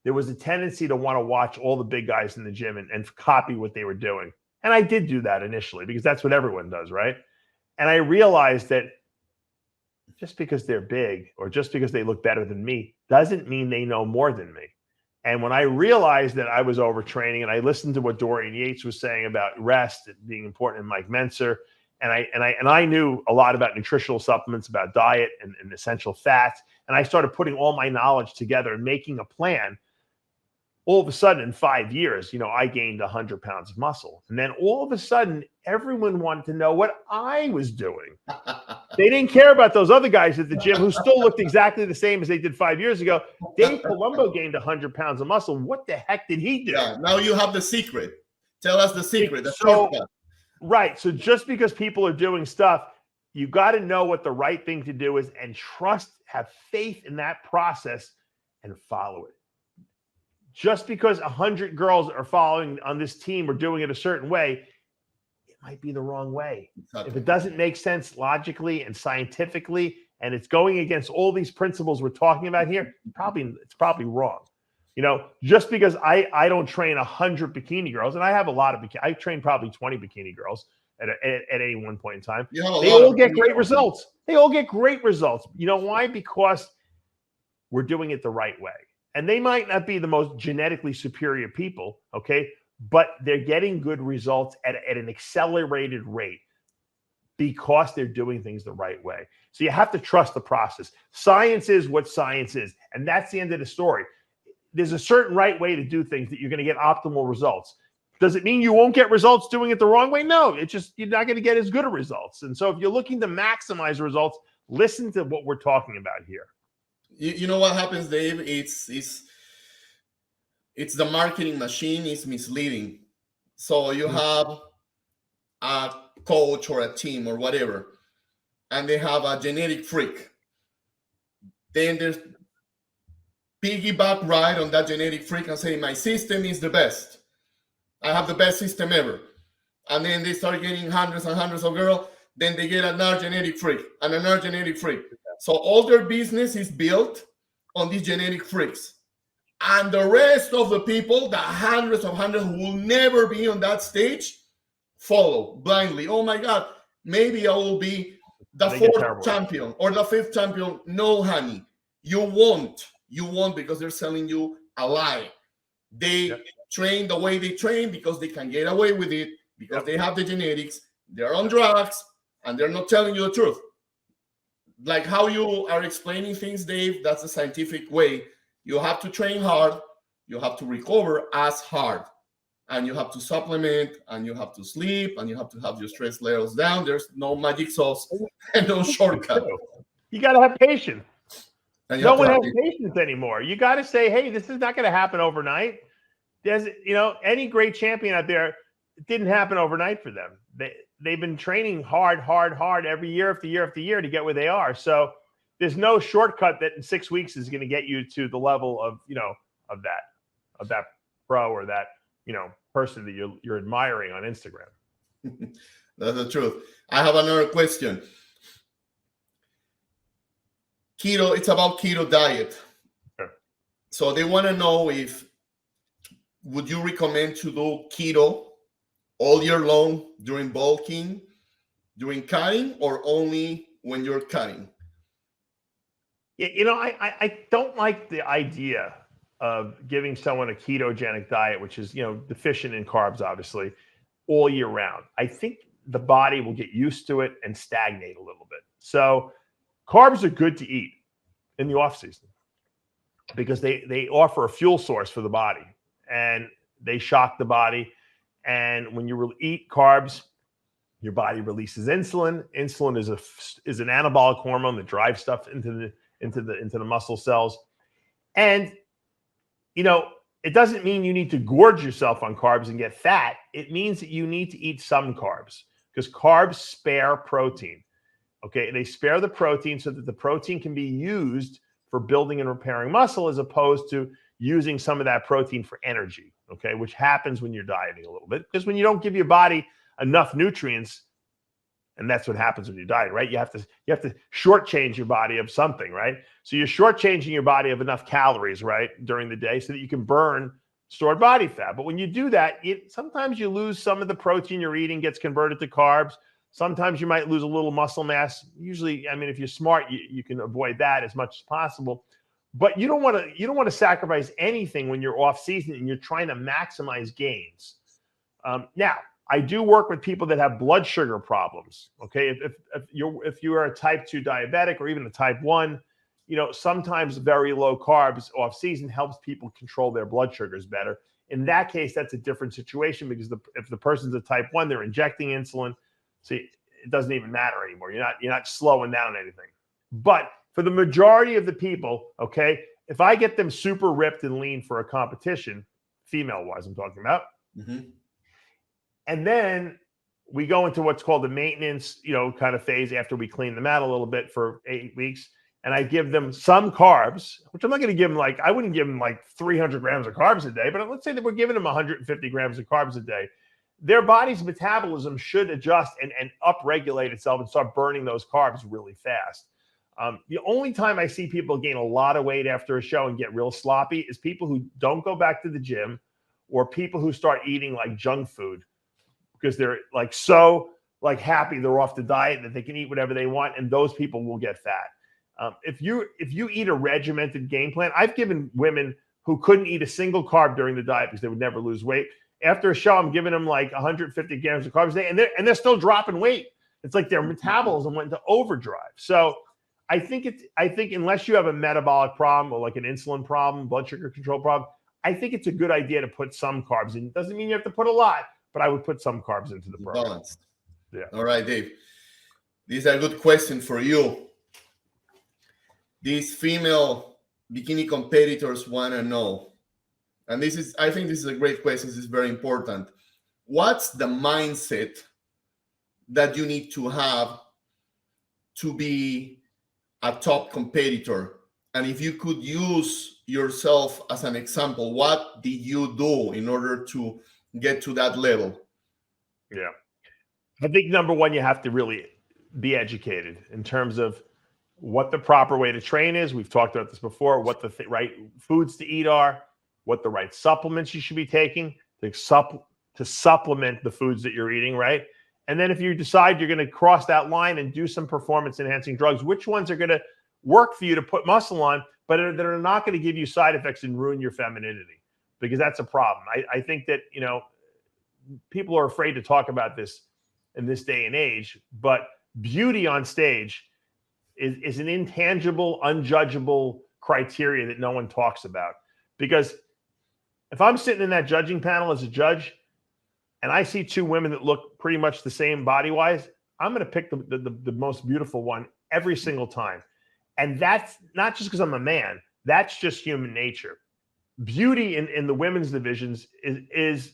there was a tendency to want to watch all the big guys in the gym and copy what they were doing. And I did do that initially because that's what everyone does, right? And I realized that just because they're big or just because they look better than me doesn't mean they know more than me. And when I realized that I was overtraining, and I listened to what Dorian Yates was saying about rest being important, and Mike Menser, and I knew a lot about nutritional supplements, about diet and essential fats, and I started putting all my knowledge together and making a plan. All of a sudden, in 5 years, I gained 100 pounds of muscle. And then all of a sudden, everyone wanted to know what I was doing. They didn't care about those other guys at the gym who still looked exactly the same as they did 5 years ago. Dave Palumbo gained 100 pounds of muscle. What the heck did he do?
Yeah, now you have the secret. Tell us the secret.
Right. So just because people are doing stuff, you got to know what the right thing to do is and trust, have faith in that process and follow it. Just because 100 girls are following on this team or doing it a certain way, it might be the wrong way. Exactly. If it doesn't make sense logically and scientifically, and it's going against all these principles we're talking about here, it's probably wrong. Just because I don't train 100 bikini girls, and I have a lot of I train probably 20 bikini girls at any one point in time. They all get great results. They all get great results. You know why? Because we're doing it the right way. And they might not be the most genetically superior people, okay? but they're getting good results at an accelerated rate because they're doing things the right way. So you have to trust the process. Science is what science is, and that's the end of the story. There's a certain right way to do things that you're going to get optimal results. Does it mean you won't get results doing it the wrong way? No, it's just you're not going to get as good of results. And so if you're looking to maximize results, listen to what we're talking about here.
You know what happens, Dave? It's the marketing machine is misleading. So you have a coach or a team or whatever, and they have a genetic freak. Then there's piggyback ride on that genetic freak and say, my system is the best. I have the best system ever. And then they start getting hundreds and hundreds of girls. Then they get another genetic freak and another genetic freak. So all their business is built on these genetic freaks. And the rest of the people, the hundreds of hundreds who will never be on that stage, follow blindly. Oh my God, maybe I will be the fourth champion or the fifth champion. No, honey, you won't. You won't, because they're selling you a lie. They train the way they train because they can get away with it, because they have the genetics, they're on drugs, and they're not telling you the truth. Like how you are explaining things, Dave, that's the scientific way. You have to train hard, you have to recover as hard, and you have to supplement, and you have to sleep, and you have to have your stress levels down. There's no magic sauce and no shortcut.
You got to have patience. No one has patience anymore. You got to say, hey, this is not going to happen overnight. There's, any great champion out there, it didn't happen overnight for them. They've been training hard every year after year after year to get where they are. So there's no shortcut that in 6 weeks is going to get you to the level of, of that pro or that, person that you're admiring on Instagram.
That's the truth. I have another question. Keto, it's about keto diet.
Sure.
So they want to know would you recommend to do keto all year long during bulking, during cutting, or only when you're cutting?
Yeah, I don't like the idea of giving someone a ketogenic diet, which is, deficient in carbs, obviously, all year round. I think the body will get used to it and stagnate a little bit. So carbs are good to eat in the off season because they offer a fuel source for the body, and they shock the body. And when you eat carbs, your body releases insulin. Insulin is an anabolic hormone that drives stuff into the muscle cells. And it doesn't mean you need to gorge yourself on carbs and get fat. It means that you need to eat some carbs, because carbs spare protein. Okay, they spare the protein so that the protein can be used for building and repairing muscle, as opposed to using some of that protein for energy, okay, which happens when you're dieting a little bit, because when you don't give your body enough nutrients, and that's what happens when you're dieting, right? You have to shortchange your body of something, right? So you're shortchanging your body of enough calories, right, during the day so that you can burn stored body fat. But when you do that, sometimes you lose some of the protein you're eating gets converted to carbs. Sometimes you might lose a little muscle mass. Usually, if you're smart, you can avoid that as much as possible. But you don't want to sacrifice anything when you're off season and you're trying to maximize gains. Now, I do work with people that have blood sugar problems. Okay, if you are a type 2 diabetic or even a type 1, sometimes very low carbs off season helps people control their blood sugars better. In that case, that's a different situation, because if the person's a type 1, they're injecting insulin. So it doesn't even matter anymore. You're not slowing down anything. But for the majority of the people, okay, if I get them super ripped and lean for a competition, female-wise I'm talking about, and then we go into what's called the maintenance, kind of phase after we clean them out a little bit for 8 weeks, and I give them some carbs, which I'm not going to give them I wouldn't give them 300 grams of carbs a day, but let's say that we're giving them 150 grams of carbs a day. Their body's metabolism should adjust and upregulate itself and start burning those carbs really fast. The only time I see people gain a lot of weight after a show and get real sloppy is people who don't go back to the gym, or people who start eating junk food because they're so happy they're off the diet that they can eat whatever they want, and those people will get fat. If you eat a regimented game plan, I've given women who couldn't eat a single carb during the diet because they would never lose weight, after a show, I'm giving them like 150 grams of carbs a day, and they're still dropping weight. It's like their metabolism went into overdrive. So I think unless you have a metabolic problem or like an insulin problem, blood sugar control problem, I think it's a good idea to put some carbs in. It doesn't mean you have to put a lot, but I would put some carbs into the program.
Balanced.
Yeah.
All right, Dave. This is a good question for you. These female bikini competitors want to know, and I think this is a great question. This is very important. What's the mindset that you need to have to be a top competitor? And if you could use yourself as an example, what did you do in order to get to that level?
Yeah. I think number one, you have to really be educated in terms of what the proper way to train is. We've talked about this before, what the right foods to eat are, what the right supplements you should be taking to supplement the foods that you're eating, right? And then if you decide you're going to cross that line and do some performance enhancing drugs, which ones are going to work for you to put muscle on, but that are not going to give you side effects and ruin your femininity, because that's a problem. I think that, people are afraid to talk about this in this day and age, but beauty on stage is an intangible, unjudgeable criteria that no one talks about. Because if I'm sitting in that judging panel as a judge and I see two women that look pretty much the same body-wise, I'm going to pick the most beautiful one every single time. And that's not just because I'm a man. That's just human nature. Beauty in the women's divisions is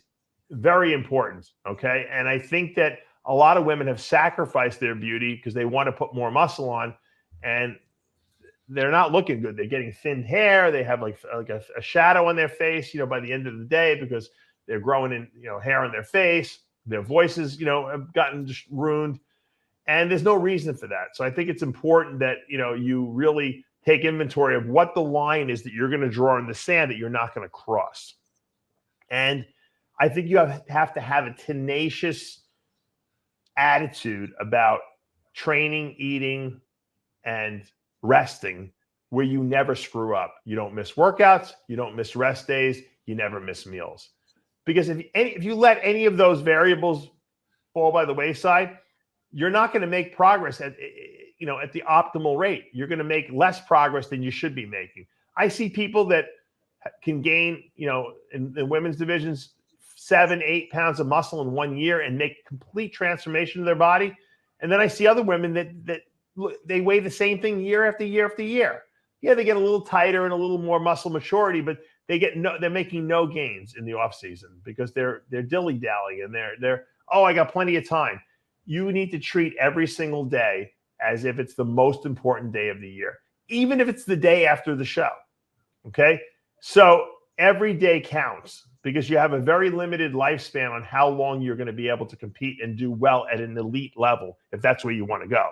very important, okay? And I think that a lot of women have sacrificed their beauty because they want to put more muscle on, and they're not looking good. They're getting thin hair. They have like a shadow on their face, by the end of the day, because they're growing in, hair on their face. Their voices, have gotten just ruined. And there's no reason for that. So I think it's important that, you really take inventory of what the line is that you're going to draw in the sand that you're not going to cross. And I think you have to have a tenacious attitude about training, eating, and resting, where you never screw up. You don't miss workouts. You don't miss rest days. You never miss meals. Because if you let any of those variables fall by the wayside, you're not going to make progress at the optimal rate. You're going to make less progress than you should be making. I see people that can gain, in the women's divisions, 7-8 pounds of muscle in 1 year and make complete transformation of their body. And then I see other women that they weigh the same thing year after year after year. Yeah, they get a little tighter and a little more muscle maturity, but they're making no gains in the off season because they're dilly-dallying and they're I got plenty of time. You need to treat every single day as if it's the most important day of the year, even if it's the day after the show. Okay? So every day counts because you have a very limited lifespan on how long you're going to be able to compete and do well at an elite level, if that's where you want to go.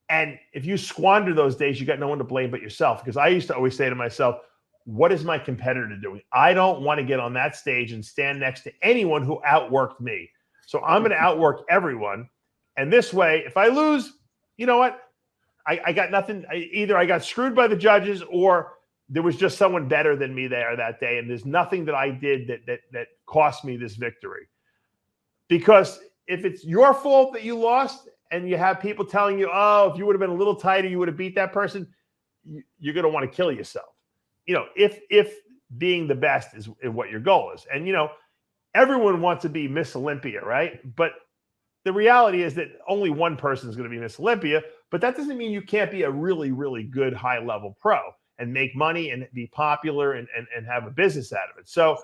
And if you squander those days, you got no one to blame but yourself. Because I used to always say to myself, what is my competitor doing? I don't want to get on that stage and stand next to anyone who outworked me. So I'm going to outwork everyone. And this way, if I lose, you know what? I got nothing. Either I got screwed by the judges or there was just someone better than me there that day. And there's nothing that I did that cost me this victory. Because if it's your fault that you lost and you have people telling you, oh, if you would have been a little tighter, you would have beat that person, you're going to want to kill yourself. If being the best is what your goal is. And, everyone wants to be Miss Olympia, right? But the reality is that only one person is going to be Miss Olympia, but that doesn't mean you can't be a really, really good high-level pro and make money and be popular and have a business out of it. So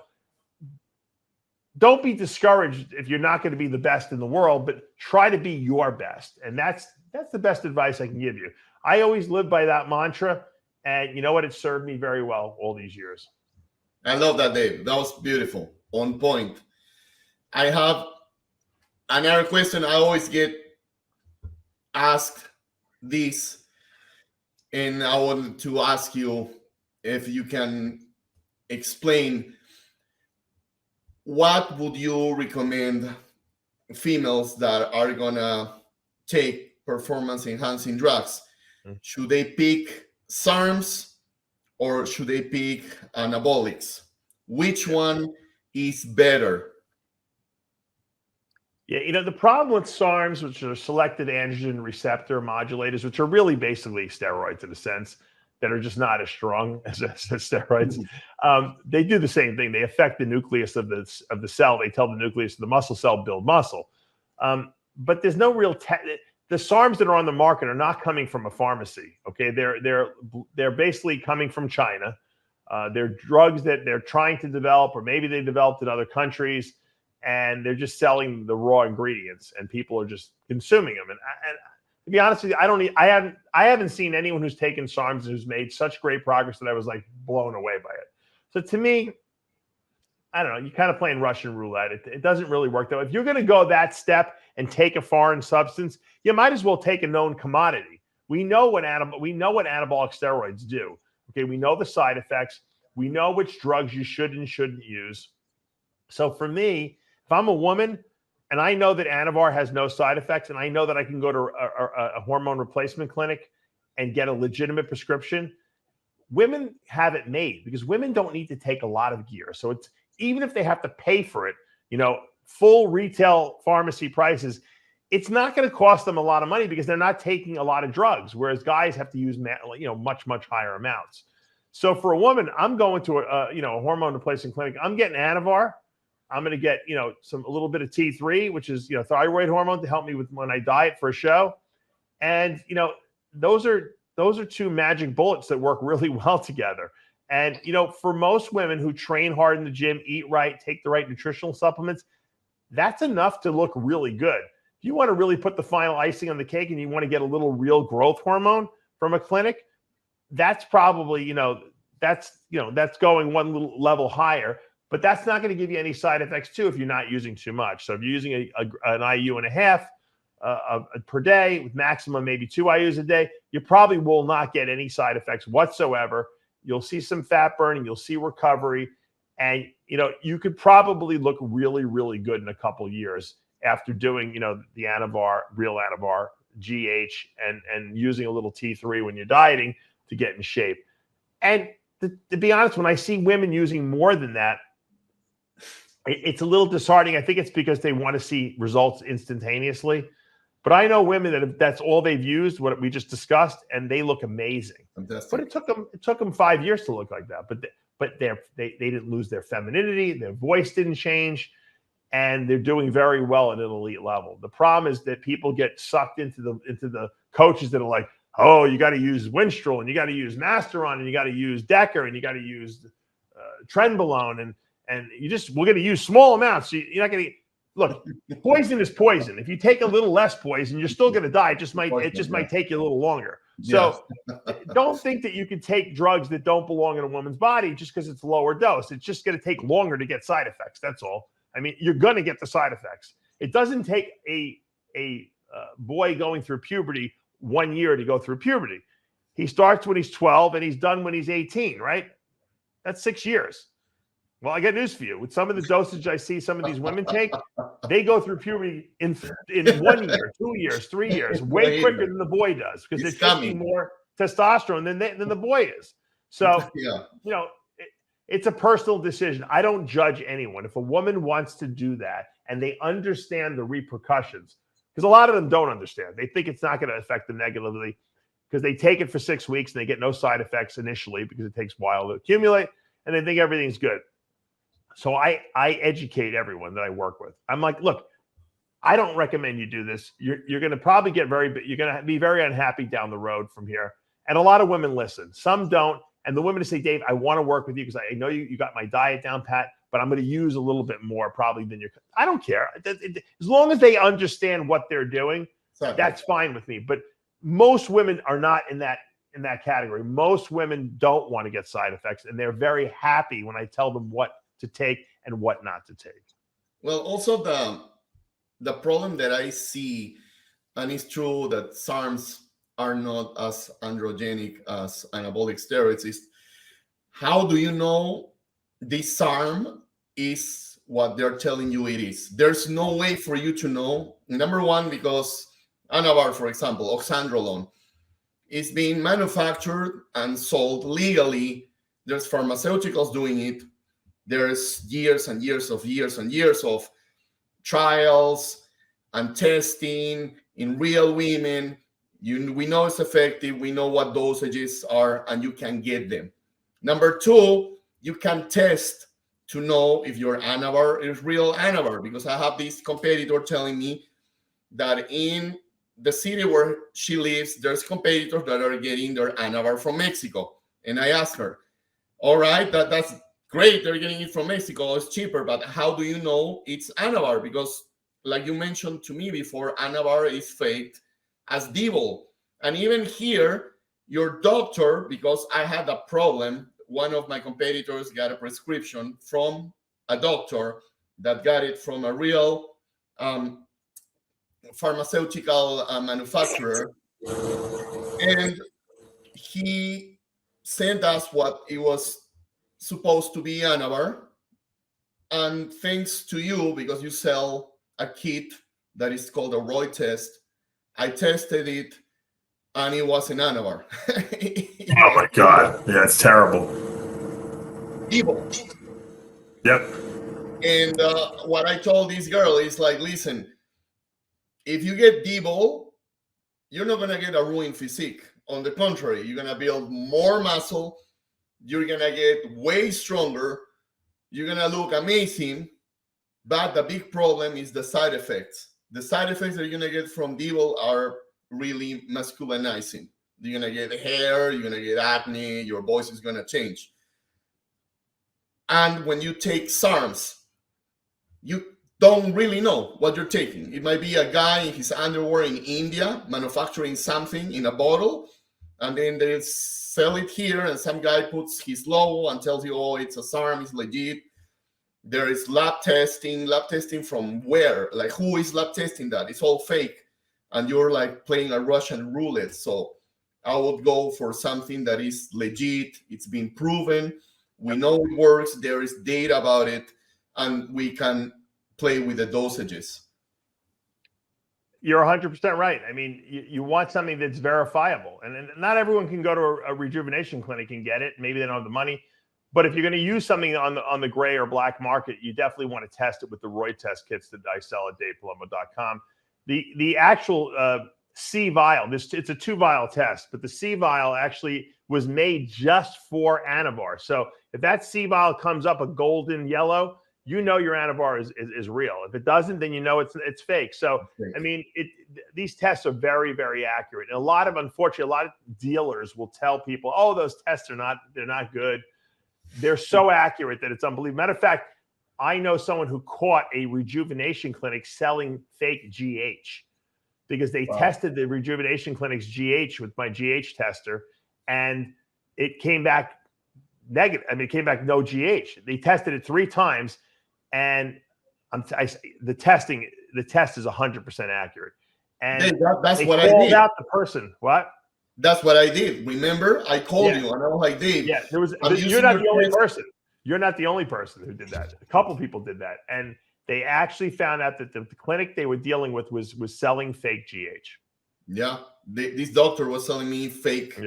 don't be discouraged if you're not going to be the best in the world, but try to be your best. And that's the best advice I can give you. I always live by that mantra, and you know what? It served me very well all these years.
I love that, Dave. That was beautiful. On point. I have another question. I always get asked this, and I wanted to ask you if you can explain what would you recommend females that are gonna take performance enhancing drugs? Should they pick Sarms or should they pick anabolics? Which one is better?
Yeah, the problem with SARMs, which are selected androgen receptor modulators, which are really basically steroids in a sense, that are just not as strong as steroids. They do the same thing. They affect the nucleus of the cell. They tell the nucleus of the muscle cell build muscle. But there's no real the SARMs that are on the market are not coming from a pharmacy. Okay, they're basically coming from China. They're drugs that they're trying to develop, or maybe they developed in other countries, and they're just selling the raw ingredients, and people are just consuming them. And to be honest with you, I haven't seen anyone who's taken SARMs who's made such great progress that I was like blown away by it. So to me, I don't know. You're kind of playing Russian roulette. It doesn't really work though. If you're going to go that step and take a foreign substance, you might as well take a known commodity. We know what anabolic steroids do. Okay, we know the side effects. We know which drugs you should and shouldn't use. So for me, if I'm a woman and I know that Anavar has no side effects, and I know that I can go to a hormone replacement clinic and get a legitimate prescription, women have it made, because women don't need to take a lot of gear. So it's, even if they have to pay for it, full retail pharmacy prices, it's not going to cost them a lot of money because they're not taking a lot of drugs, whereas guys have to use much, much higher amounts. So for a woman, I'm going to a hormone replacement clinic. I'm getting Anavar. I'm going to get, a little bit of T3, which is, thyroid hormone to help me with when I diet for a show. And, those are two magic bullets that work really well together. And, for most women who train hard in the gym, eat right, take the right nutritional supplements, that's enough to look really good. If you want to really put the final icing on the cake and you want to get a little real growth hormone from a clinic, that's probably, that's going one little level higher. But that's not going to give you any side effects too if you're not using too much. So if you're using an IU and a half per day with maximum maybe 2 IUs a day, you probably will not get any side effects whatsoever. You'll see some fat burning, you'll see recovery, and you could probably look really, really good in a couple years after doing the Anavar, real Anavar, GH, and using a little T3 when you're dieting to get in shape. And to be honest, when I see women using more than that, it's a little disheartening. I think it's because they want to see results instantaneously. But I know women that's all they've used, what we just discussed, and they look amazing.
Fantastic.
But it took them 5 years to look like that. But they didn't lose their femininity, their voice didn't change, and they're doing very well at an elite level. The problem is that people get sucked into the coaches that are like, oh, you got to use Winstrol, and you got to use Masteron, and you got to use Decker, and you got to use Trenbolone, and we're going to use small amounts. So you're not going to look. Poison is poison. If you take a little less poison, you're still going to die. It just might take you a little longer. So don't think that you can take drugs that don't belong in a woman's body just because it's lower dose. It's just going to take longer to get side effects. That's all. I mean, you're going to get the side effects. It doesn't take a boy going through puberty 1 year to go through puberty. He starts when he's 12 and he's done when he's 18, right? That's 6 years. Well, I got news for you. With some of the dosage I see some of these women take, they go through puberty in 1 year, 2 years, 3 years, way quicker than the boy does, because they're taking more testosterone than the boy is. So, it's a personal decision. I don't judge anyone. If a woman wants to do that and they understand the repercussions, because a lot of them don't understand. They think it's not going to affect them negatively because they take it for 6 weeks and they get no side effects initially because it takes a while to accumulate, and they think everything's good. So I educate everyone that I work with. I'm like, look, I don't recommend you do this. You're going to probably you're going to be very unhappy down the road from here. And a lot of women listen. Some don't. And the women say, Dave, I want to work with you because I know you got my diet down pat, but I'm going to use a little bit more probably than I don't care. As long as they understand what they're doing, that's fine with me. But most women are not in that category. Most women don't want to get side effects, and they're very happy when I tell them what to take and what not to take.
Well, also the problem that I see, and it's true that SARMs are not as androgenic as anabolic steroids, is how do you know this SARM is what they're telling you it is? There's no way for you to know. Number one, because Anavar, for example, oxandrolone, is being manufactured and sold legally. There's pharmaceuticals doing it. There's years and years of trials and testing in real women. We know it's effective. We know what dosages are, and you can get them. Number two, you can test to know if your Anavar is real Anavar, because I have this competitor telling me that in the city where she lives, there's competitors that are getting their Anavar from Mexico. And I asked her, all right, that's great, they're getting it from Mexico, it's cheaper, but how do you know it's Anavar? Because like you mentioned to me before, Anavar is faked as Devil. And even here, your doctor, because I had a problem, one of my competitors got a prescription from a doctor that got it from a real pharmaceutical manufacturer, and he sent us what it was supposed to be Anavar. And thanks to you, because you sell a kit that is called a Roy test, I tested it and it was an Anavar.
Oh my God. Yeah, it's terrible.
Evil.
Yep.
And what I told this girl is like, listen, if you get Debo, you're not going to get a ruined physique. On the contrary, you're going to build more muscle. You're going to get way stronger. You're going to look amazing. But the big problem is the side effects. The side effects that you're going to get from Debo are really masculinizing. You're going to get hair, you're going to get acne, your voice is going to change. And when you take Sarms, you don't really know what you're taking. It might be a guy in his underwear in India manufacturing something in a bottle, and then they sell it here, and some guy puts his logo and tells you, oh, it's a Sarm, it's legit. There is lab testing from where? Like, who is lab testing that? It's all fake. And you're like playing a Russian roulette. So I would go for something that is legit. It's been proven. We know it works. There is data about it. And we can play with the dosages.
You're 100% right. I mean, you want something that's verifiable. And not everyone can go to a rejuvenation clinic and get it. Maybe they don't have the money. But if you're going to use something on the gray or black market, you definitely want to test it with the Roy test kits that I sell at DavePalumbo.com. The actual C vial, it's a 2-vial test, but the C vial actually was made just for Anavar. So if that C vial comes up a golden yellow, you know your Anavar is real. If it doesn't, then you know it's fake. So I mean, these tests are very, very accurate. And unfortunately, a lot of dealers will tell people, "Oh, those tests they're not good." They're so accurate that it's unbelievable. Matter of fact, I know someone who caught a rejuvenation clinic selling fake GH because they tested the rejuvenation clinic's GH with my GH tester, and it came back negative. I mean, it came back no GH. They tested it 3 times, and the test is 100% accurate. And
that's what I did.
Called out the person. What?
That's what I did. Remember, I called you, and I was like, Dave.
Yeah, you're not the only person. You're not the only person who did that. A couple people did that, and they actually found out that the clinic they were dealing with was selling fake GH.
Yeah, this doctor was selling me fake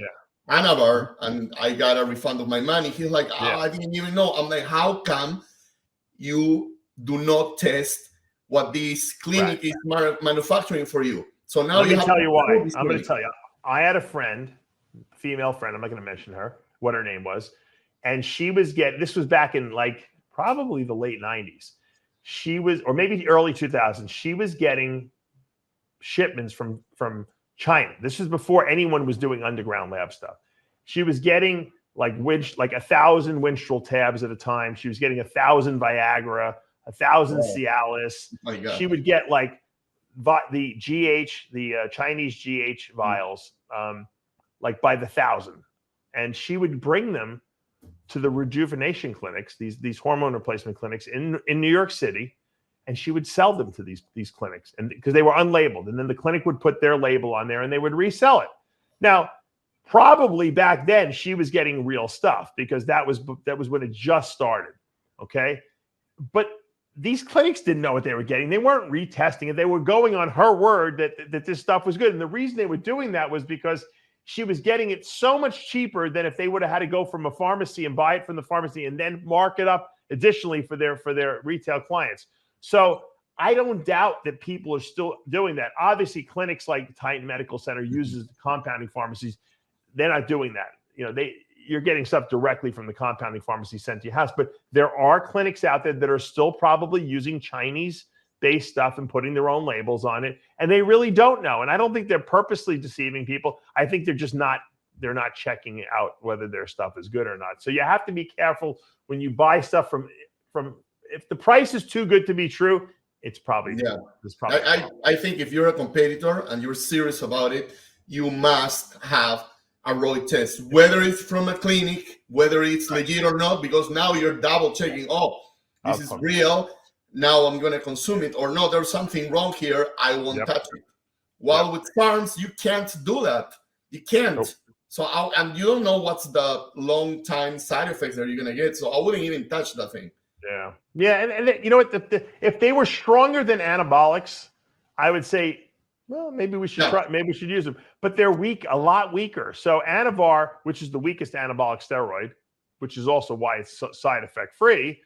Anavar, and I got a refund of my money. He's like, I didn't even know. I'm like, how come you do not test what this clinic is manufacturing for you? So now
let me tell you why. I'm going to tell you. I had a friend, female friend. I'm not going to mention what her name was. And she was this was back in like probably the late 90s. She was, or maybe early 2000s. She was getting shipments from China. This is before anyone was doing underground lab stuff. She was getting like 1,000 Winstrol tabs at a time. She was getting 1,000 Viagra, 1,000 Cialis. She would get like the GH, the Chinese GH vials, like by the 1,000, and she would bring them to the rejuvenation clinics, these hormone replacement clinics in New York City, and she would sell them to these clinics, and because they were unlabeled, and then the clinic would put their label on there and they would resell it. Now, probably back then she was getting real stuff because that was when it just started. Okay, but these clinics didn't know what they were getting. They weren't retesting it. They were going on her word that this stuff was good. And the reason they were doing that was because she was getting it so much cheaper than if they would have had to go from a pharmacy and buy it from the pharmacy and then mark it up additionally for their retail clients. So I don't doubt that people are still doing that. Obviously, clinics like Titan Medical Center uses compounding pharmacies. They're not doing that. You're getting stuff directly from the compounding pharmacy sent to your house. But there are clinics out there that are still probably using Chinese-based stuff and putting their own labels on it, and they really don't know. And I don't think they're purposely deceiving people. I think they're just not. They're not checking out whether their stuff is good or not. So you have to be careful when you buy stuff from. If the price is too good to be true, it's probably It's probably.
I think if you're a competitor and you're serious about it, you must have a roid test, whether it's from a clinic, whether it's legit or not, because now you're double checking. Oh, this is real. Now I'm going to consume it, or no, there's something wrong here. I won't touch it. While with Sarms, you can't do that. You can't. Nope. So, and you don't know what's the long time side effects that you're going to get. So I wouldn't even touch that thing.
Yeah. And you know what? If they were stronger than anabolics, I would say, well, maybe we should try. Maybe we should use them. But they're weak, a lot weaker. So Anavar, which is the weakest anabolic steroid, which is also why it's side effect free,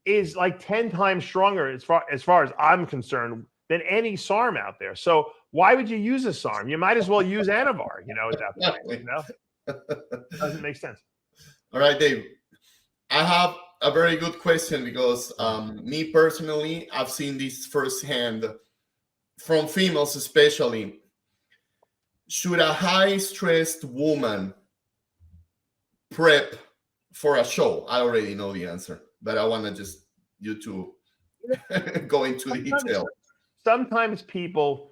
is like 10 times stronger as far as I'm concerned than any SARM out there. So why would you use a SARM? You might as well use Anavar. At that point. Doesn't make sense.
All right, Dave. I have a very good question because me personally, I've seen this firsthand from females, especially. Should a high-stressed woman prep for a show? I already know the answer, but I want to just you to go into detail.
Sometimes people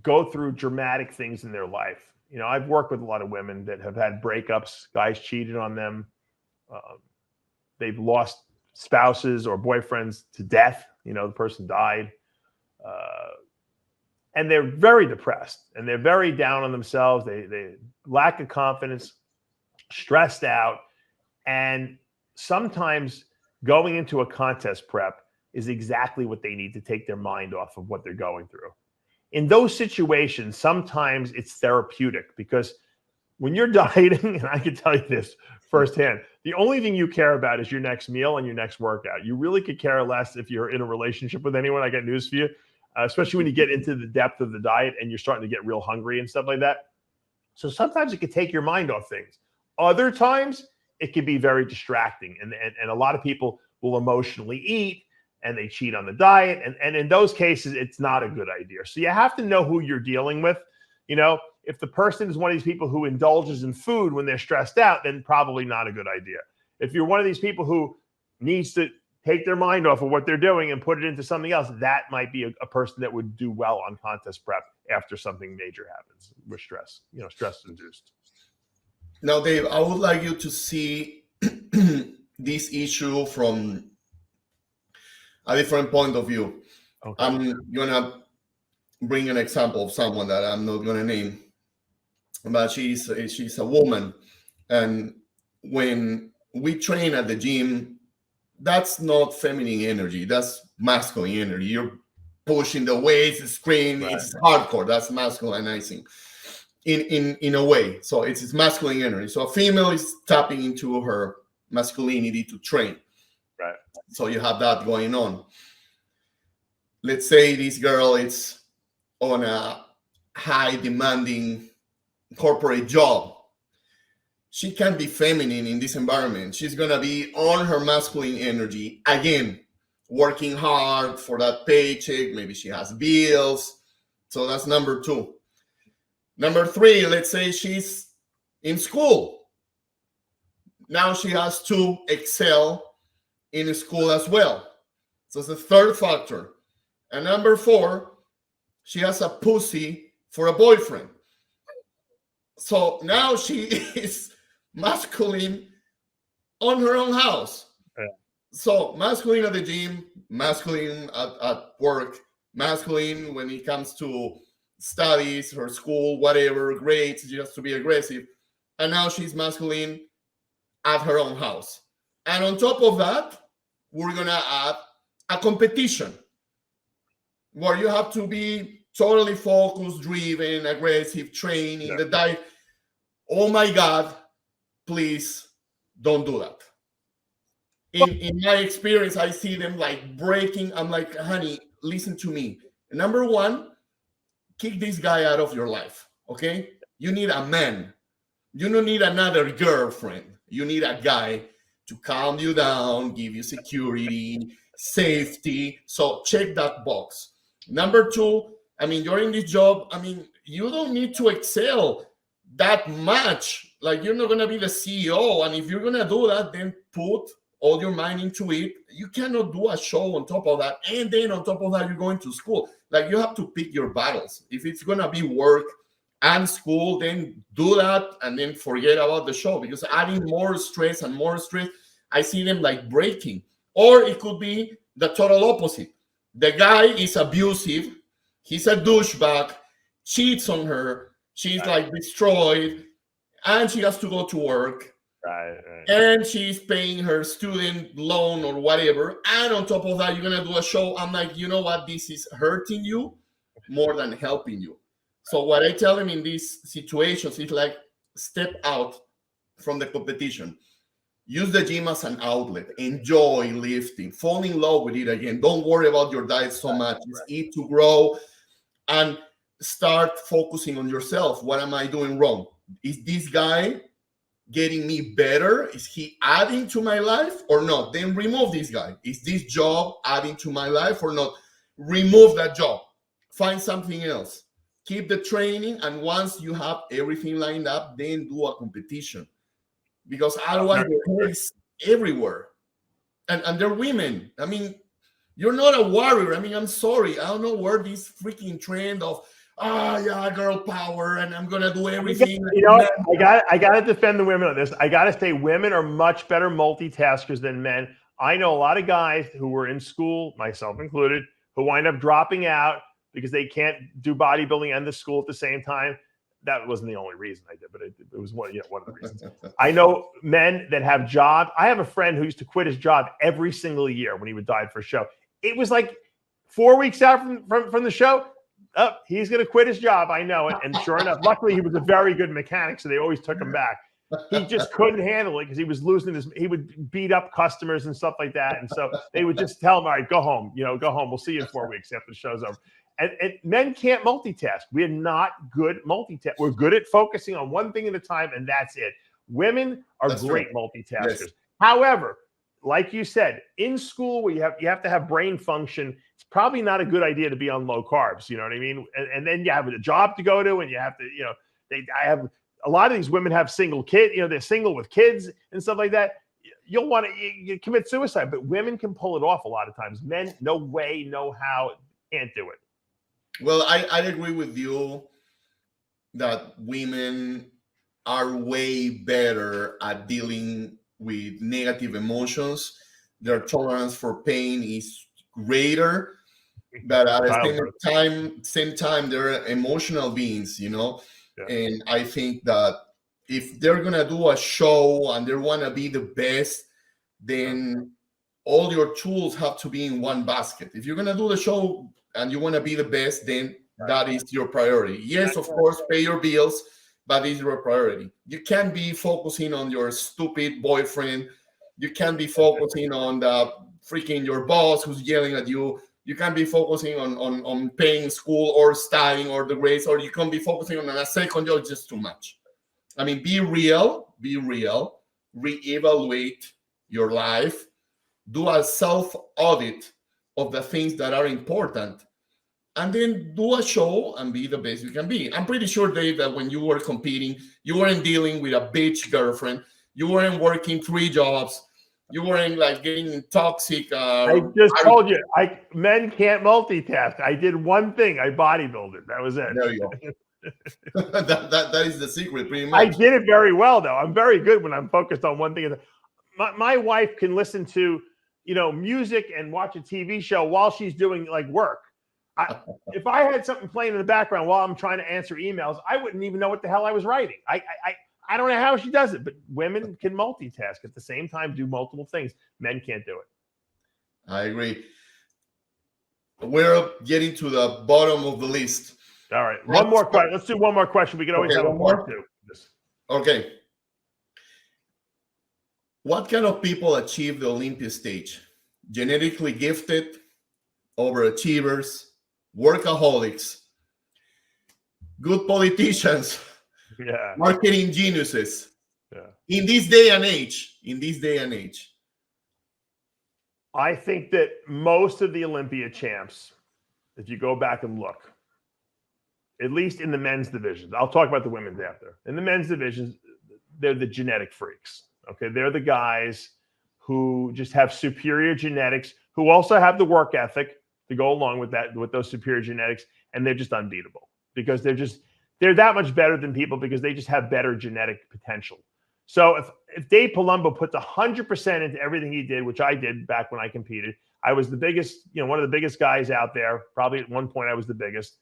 go through dramatic things in their life. I've worked with a lot of women that have had breakups. Guys cheated on them. They've lost spouses or boyfriends to death. The person died. And they're very depressed and they're very down on themselves. They lack of confidence, stressed out. And sometimes going into a contest prep is exactly what they need to take their mind off of what they're going through. In those situations, sometimes it's therapeutic because when you're dieting, and I can tell you this firsthand, the only thing you care about is your next meal and your next workout. You really could care less if you're in a relationship with anyone. I got news for you, especially when you get into the depth of the diet and you're starting to get real hungry and stuff like that. So sometimes it could take your mind off things. Other times it can be very distracting. And a lot of people will emotionally eat and they cheat on the diet. And in those cases, it's not a good idea. So you have to know who you're dealing with. If the person is one of these people who indulges in food when they're stressed out, then probably not a good idea. If you're one of these people who needs to take their mind off of what they're doing and put it into something else, that might be a person that would do well on contest prep after something major happens with stress, stress induced.
Now, Dave, I would like you to see this issue from a different point of view. Okay. I'm going to bring an example of someone that I'm not going to name, but she's a woman. And when we train at the gym, that's not feminine energy. That's masculine energy. You're pushing the weights, screaming. Right. It's hardcore. That's masculinizing in a way. So it's masculine energy. So a female is tapping into her masculinity to train.
Right.
So you have that going on. Let's say this girl is on a high demanding corporate job. She can't be feminine in this environment. She's going to be on her masculine energy again, working hard for that paycheck. Maybe she has bills. So that's number 2. Number 3, let's say she's in school. Now she has to excel in school as well. So it's the third factor. And number 4, she has a pussy for a boyfriend. So now she is masculine on her own house. Yeah. So masculine at the gym, masculine at work, masculine when it comes to studies, her school, whatever, grades, just to be aggressive. And now she's masculine at her own house. And on top of that, we're going to add a competition where you have to be totally focused, driven, aggressive, training, the diet. Oh my God, please don't do that. in my experience, I see them like breaking. I'm like, honey, listen to me. Number one, kick this guy out of your life. Okay, you need a man. You don't need another girlfriend. You need a guy to calm you down, give you security, safety. So check that box. Number two, I mean, you're in this job. I mean, you don't need to excel that much. Like, you're not going to be the CEO. And if you're going to do that, then put all your mind into it. You cannot do a show on top of that. And then on top of that, you're going to school. Like, you have to pick your battles. If it's going to be work and school, then do that and then forget about the show, because adding more stress and more stress, I see them like breaking. Or it could be the total opposite. The guy is abusive, he's a douchebag, cheats on her, she's like destroyed, and she has to go to work.
Right.
And she's paying her student loan or whatever. And on top of that, you're gonna do a show. I'm like, you know what? This is hurting you more than helping you. So what I tell them in these situations is like, step out from the competition. Use the gym as an outlet. Enjoy lifting. Fall in love with it again. Don't worry about your diet so much. Just eat to grow and start focusing on yourself. What am I doing wrong? Is this guy getting me better? Is he adding to my life or not? Then remove this guy. Is this job adding to my life or not? Remove that job. Find something else. Keep the training, and once you have everything lined up, then do a competition. Because otherwise, your head is everywhere. And they're women. I mean, you're not a warrior. I mean, I'm sorry. I don't know where this freaking trend of, yeah, girl power, and I'm gonna do everything.
You know, I gotta defend the women on this. I gotta say, women are much better multitaskers than men. I know a lot of guys who were in school, myself included, who wind up dropping out because they can't do bodybuilding and the school at the same time. That wasn't the only reason I did, but it was one of the reasons. I know men that have jobs. I have a friend who used to quit his job every single year when he would die for a show. It was like 4 weeks out from the show. Oh, he's going to quit his job. I know it. And sure enough, luckily he was a very good mechanic, so they always took him back. He just couldn't handle it because he was losing he would beat up customers and stuff like that. And so they would just tell him, all right, go home, go home. We'll see you in 4 weeks after the show's over. And men can't multitask. We're not good multitask. We're good at focusing on one thing at a time, and that's it. Women are great multitaskers. Yes. However, like you said, in school where you have to have brain function, it's probably not a good idea to be on low carbs. You know what I mean? And then you have a job to go to, and you have to, I have a lot of these women have single kids. They're single with kids and stuff like that. You'll want to you commit suicide, but women can pull it off a lot of times. Men, no way, no how, can't do it.
Well, I agree with you that women are way better at dealing with negative emotions. Their tolerance for pain is greater, but at the same time, they're emotional beings, Yeah. And I think that if they're gonna do a show and they wanna be the best, then all your tools have to be in one basket. If you're gonna do the show and you want to be the best, then that is your priority. Yes, of course, pay your bills, but it's your priority. You can't be focusing on your stupid boyfriend. You can't be focusing on the freaking your boss who's yelling at you. You can't be focusing on paying school or studying or the grades, or you can't be focusing on a second job. It's just too much. I mean, be real, reevaluate your life, do a self-audit of the things that are important, and then do a show and be the best you can be. I'm pretty sure, Dave, that when you were competing, you weren't dealing with a bitch girlfriend. You weren't working 3 jobs. You weren't like getting toxic.
I just told you, men can't multitask. I did one thing. I bodybuilded. That was it.
There you go. that is the secret, pretty much.
I did it very well, though. I'm very good when I'm focused on one thing. My wife can listen to music and watch a TV show while she's doing like work. If I had something playing in the background while I'm trying to answer emails, I wouldn't even know what the hell I was writing. I don't know how she does it, but women can multitask at the same time, do multiple things. Men can't do it.
I agree. We're getting to the bottom of the list.
All right. One more question. Let's do one more question. We can always have a part 2.
Okay. What kind of people achieve the Olympia stage? Genetically gifted, overachievers, workaholics, good politicians,
Yeah.
marketing geniuses.
Yeah.
In this day and age.
I think that most of the Olympia champs, if you go back and look, at least in the men's divisions, I'll talk about the women's after. In the men's divisions, they're the genetic freaks. Okay. They're the guys who just have superior genetics, who also have the work ethic to go along with that, with those superior genetics. And they're just unbeatable because they're that much better than people because they just have better genetic potential. So if Dave Palumbo puts 100% into everything he did, which I did back when I competed, I was the biggest, one of the biggest guys out there. Probably at one point I was the biggest.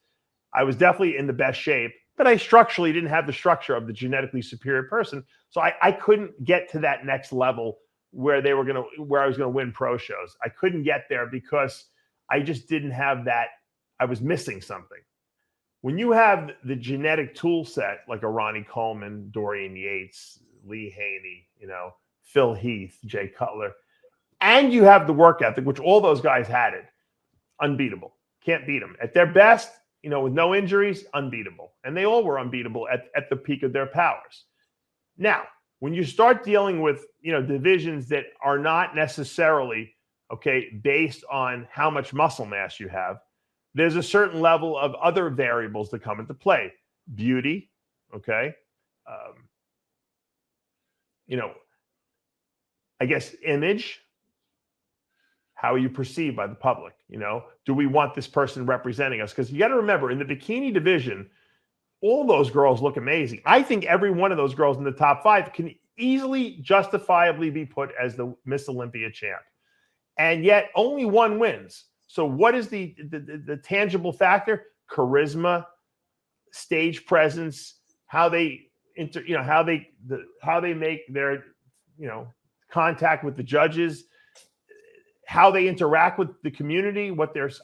I was definitely in the best shape, but I structurally didn't have the structure of the genetically superior person. So I couldn't get to that next level where I was going to win pro shows. I couldn't get there because I just didn't have that. I was missing something. When you have the genetic tool set, like a Ronnie Coleman, Dorian Yates, Lee Haney, Phil Heath, Jay Cutler, and you have the work ethic, which all those guys had it, unbeatable. Can't beat them. At their best, with no injuries, unbeatable. And they all were unbeatable at the peak of their powers. Now, when you start dealing with, divisions that are not necessarily, based on how much muscle mass you have, there's a certain level of other variables that come into play. Beauty, I guess image, how are you perceived by the public? Do we want this person representing us? Because you got to remember, in the bikini division, all those girls look amazing. I think every one of those girls in the top 5 can easily, justifiably be put as the Miss Olympia champ. And yet only one wins. So what is the tangible factor? Charisma, stage presence, how they how they make their contact with the judges, how they interact with the community,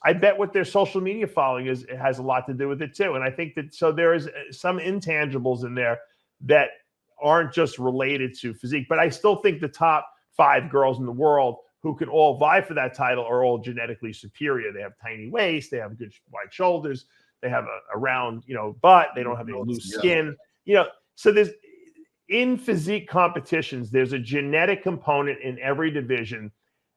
I bet what their social media following is, it has a lot to do with it too. And I think that, so there is some intangibles in there that aren't just related to physique, but I still think the top 5 girls in the world who can all vie for that title are all genetically superior. They have tiny waists, they have good wide shoulders, they have a round, butt, they don't have any loose skin, so there's, in physique competitions, there's a genetic component in every division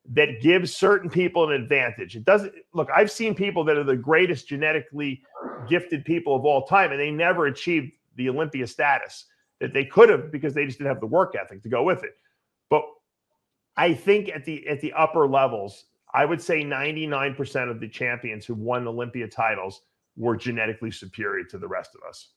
that gives certain people an advantage. It doesn't look, I've seen people that are the greatest genetically gifted people of all time, and they never achieved the Olympia status that they could have because they just didn't have the work ethic to go with it. But I think at the upper levels, I would say 99% of the champions who won Olympia titles were genetically superior to the rest of us.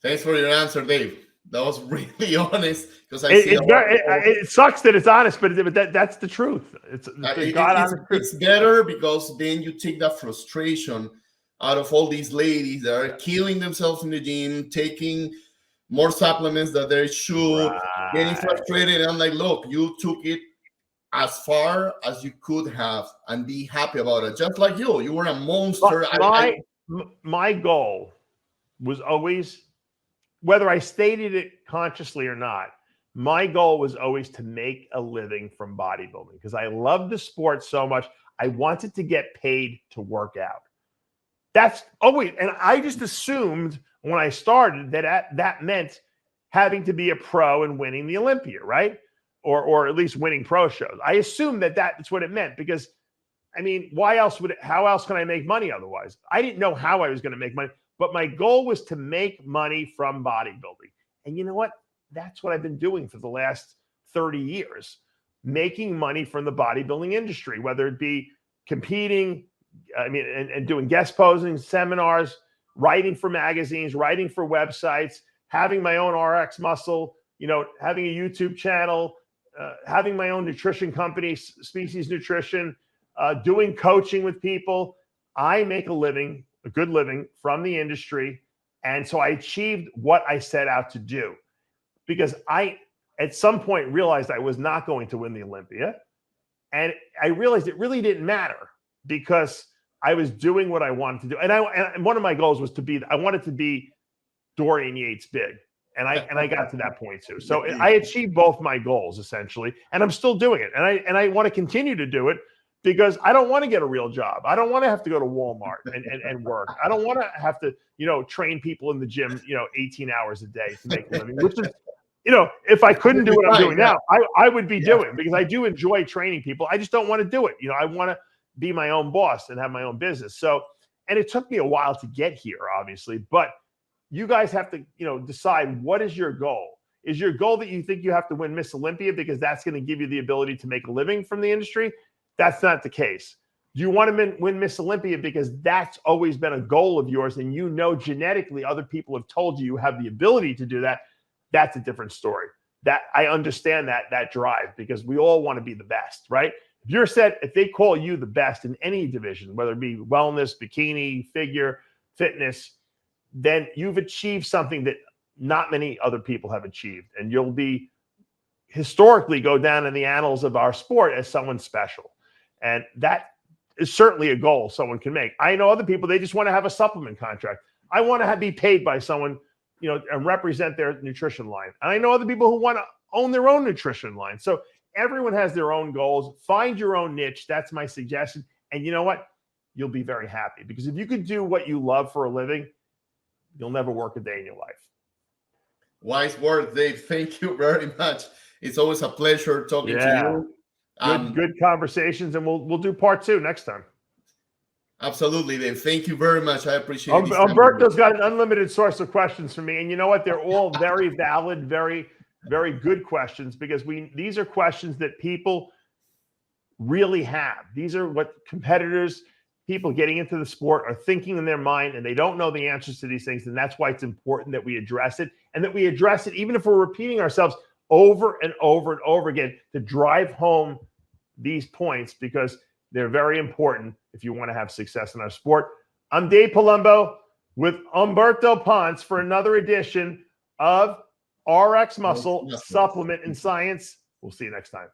Thanks for your answer, Dave. That was really honest, because
it sucks that it's honest, but that's the truth. It's
better, because then you take that frustration out of all these ladies that are killing themselves in the gym, taking more supplements than they should, getting frustrated. And I'm like, look, you took it as far as you could have and be happy about it. Just like you were a monster.
My goal was always, whether I stated it consciously or not, my goal was always to make a living from bodybuilding because I love the sport so much. I wanted to get paid to work out. That's always, and I just assumed when I started that meant having to be a pro and winning the Olympia, right? Or at least winning pro shows. I assumed that's what it meant because, I mean, how else can I make money otherwise? I didn't know how I was going to make money. But my goal was to make money from bodybuilding. And you know what? That's what I've been doing for the last 30 years, making money from the bodybuilding industry, whether it be competing, and doing guest posing, seminars, writing for magazines, writing for websites, having my own RX muscle, having a YouTube channel, having my own nutrition company, Species Nutrition, doing coaching with people. I make a good living from the industry. And so I achieved what I set out to do because I, at some point, realized I was not going to win the Olympia. And I realized it really didn't matter because I was doing what I wanted to do. And one of my goals was I wanted to be Dorian Yates big. And I got to that point too. So I achieved both my goals essentially, and I'm still doing it. And I want to continue to do it because I don't want to get a real job. I don't want to have to go to Walmart and work. I don't want to have to, train people in the gym, 18 hours a day to make a living, which is, if I couldn't do what I'm doing now, I would be doing it because I do enjoy training people. I just don't want to do it. I want to be my own boss and have my own business. So, and it took me a while to get here, obviously, but you guys have to, decide what is your goal. Is your goal that you think you have to win Miss Olympia because that's going to give you the ability to make a living from the industry? That's not the case. Do you want to win Miss Olympia because that's always been a goal of yours and genetically other people have told you have the ability to do that? That's a different story. That I understand that drive because we all want to be the best, right? If they call you the best in any division, whether it be wellness, bikini, figure, fitness, then you've achieved something that not many other people have achieved. And you'll be historically go down in the annals of our sport as someone special. And that is certainly a goal someone can make. I know other people, they just want to have a supplement contract. I want to be paid by someone, and represent their nutrition line. And I know other people who want to own their own nutrition line. So everyone has their own goals. Find your own niche. That's my suggestion. And you know what? You'll be very happy because if you can do what you love for a living, you'll never work a day in your life.
Wise words, Dave. Thank you very much. It's always a pleasure talking to you.
Good conversations, and we'll do part 2 next time.
Absolutely, Dave. Thank you very much. I appreciate it.
Humberto's got an unlimited source of questions for me, and you know what? They're all very valid, very, very good questions because these are questions that people really have. These are what competitors, people getting into the sport are thinking in their mind, and they don't know the answers to these things. And that's why it's important that we address it, and that we address it even if we're repeating ourselves over and over and over again to drive home these points because they're very important if you want to have success in our sport. I'm Dave Palumbo with Humberto Ponce for another edition of RX Muscle Supplement and Science. We'll see you next time.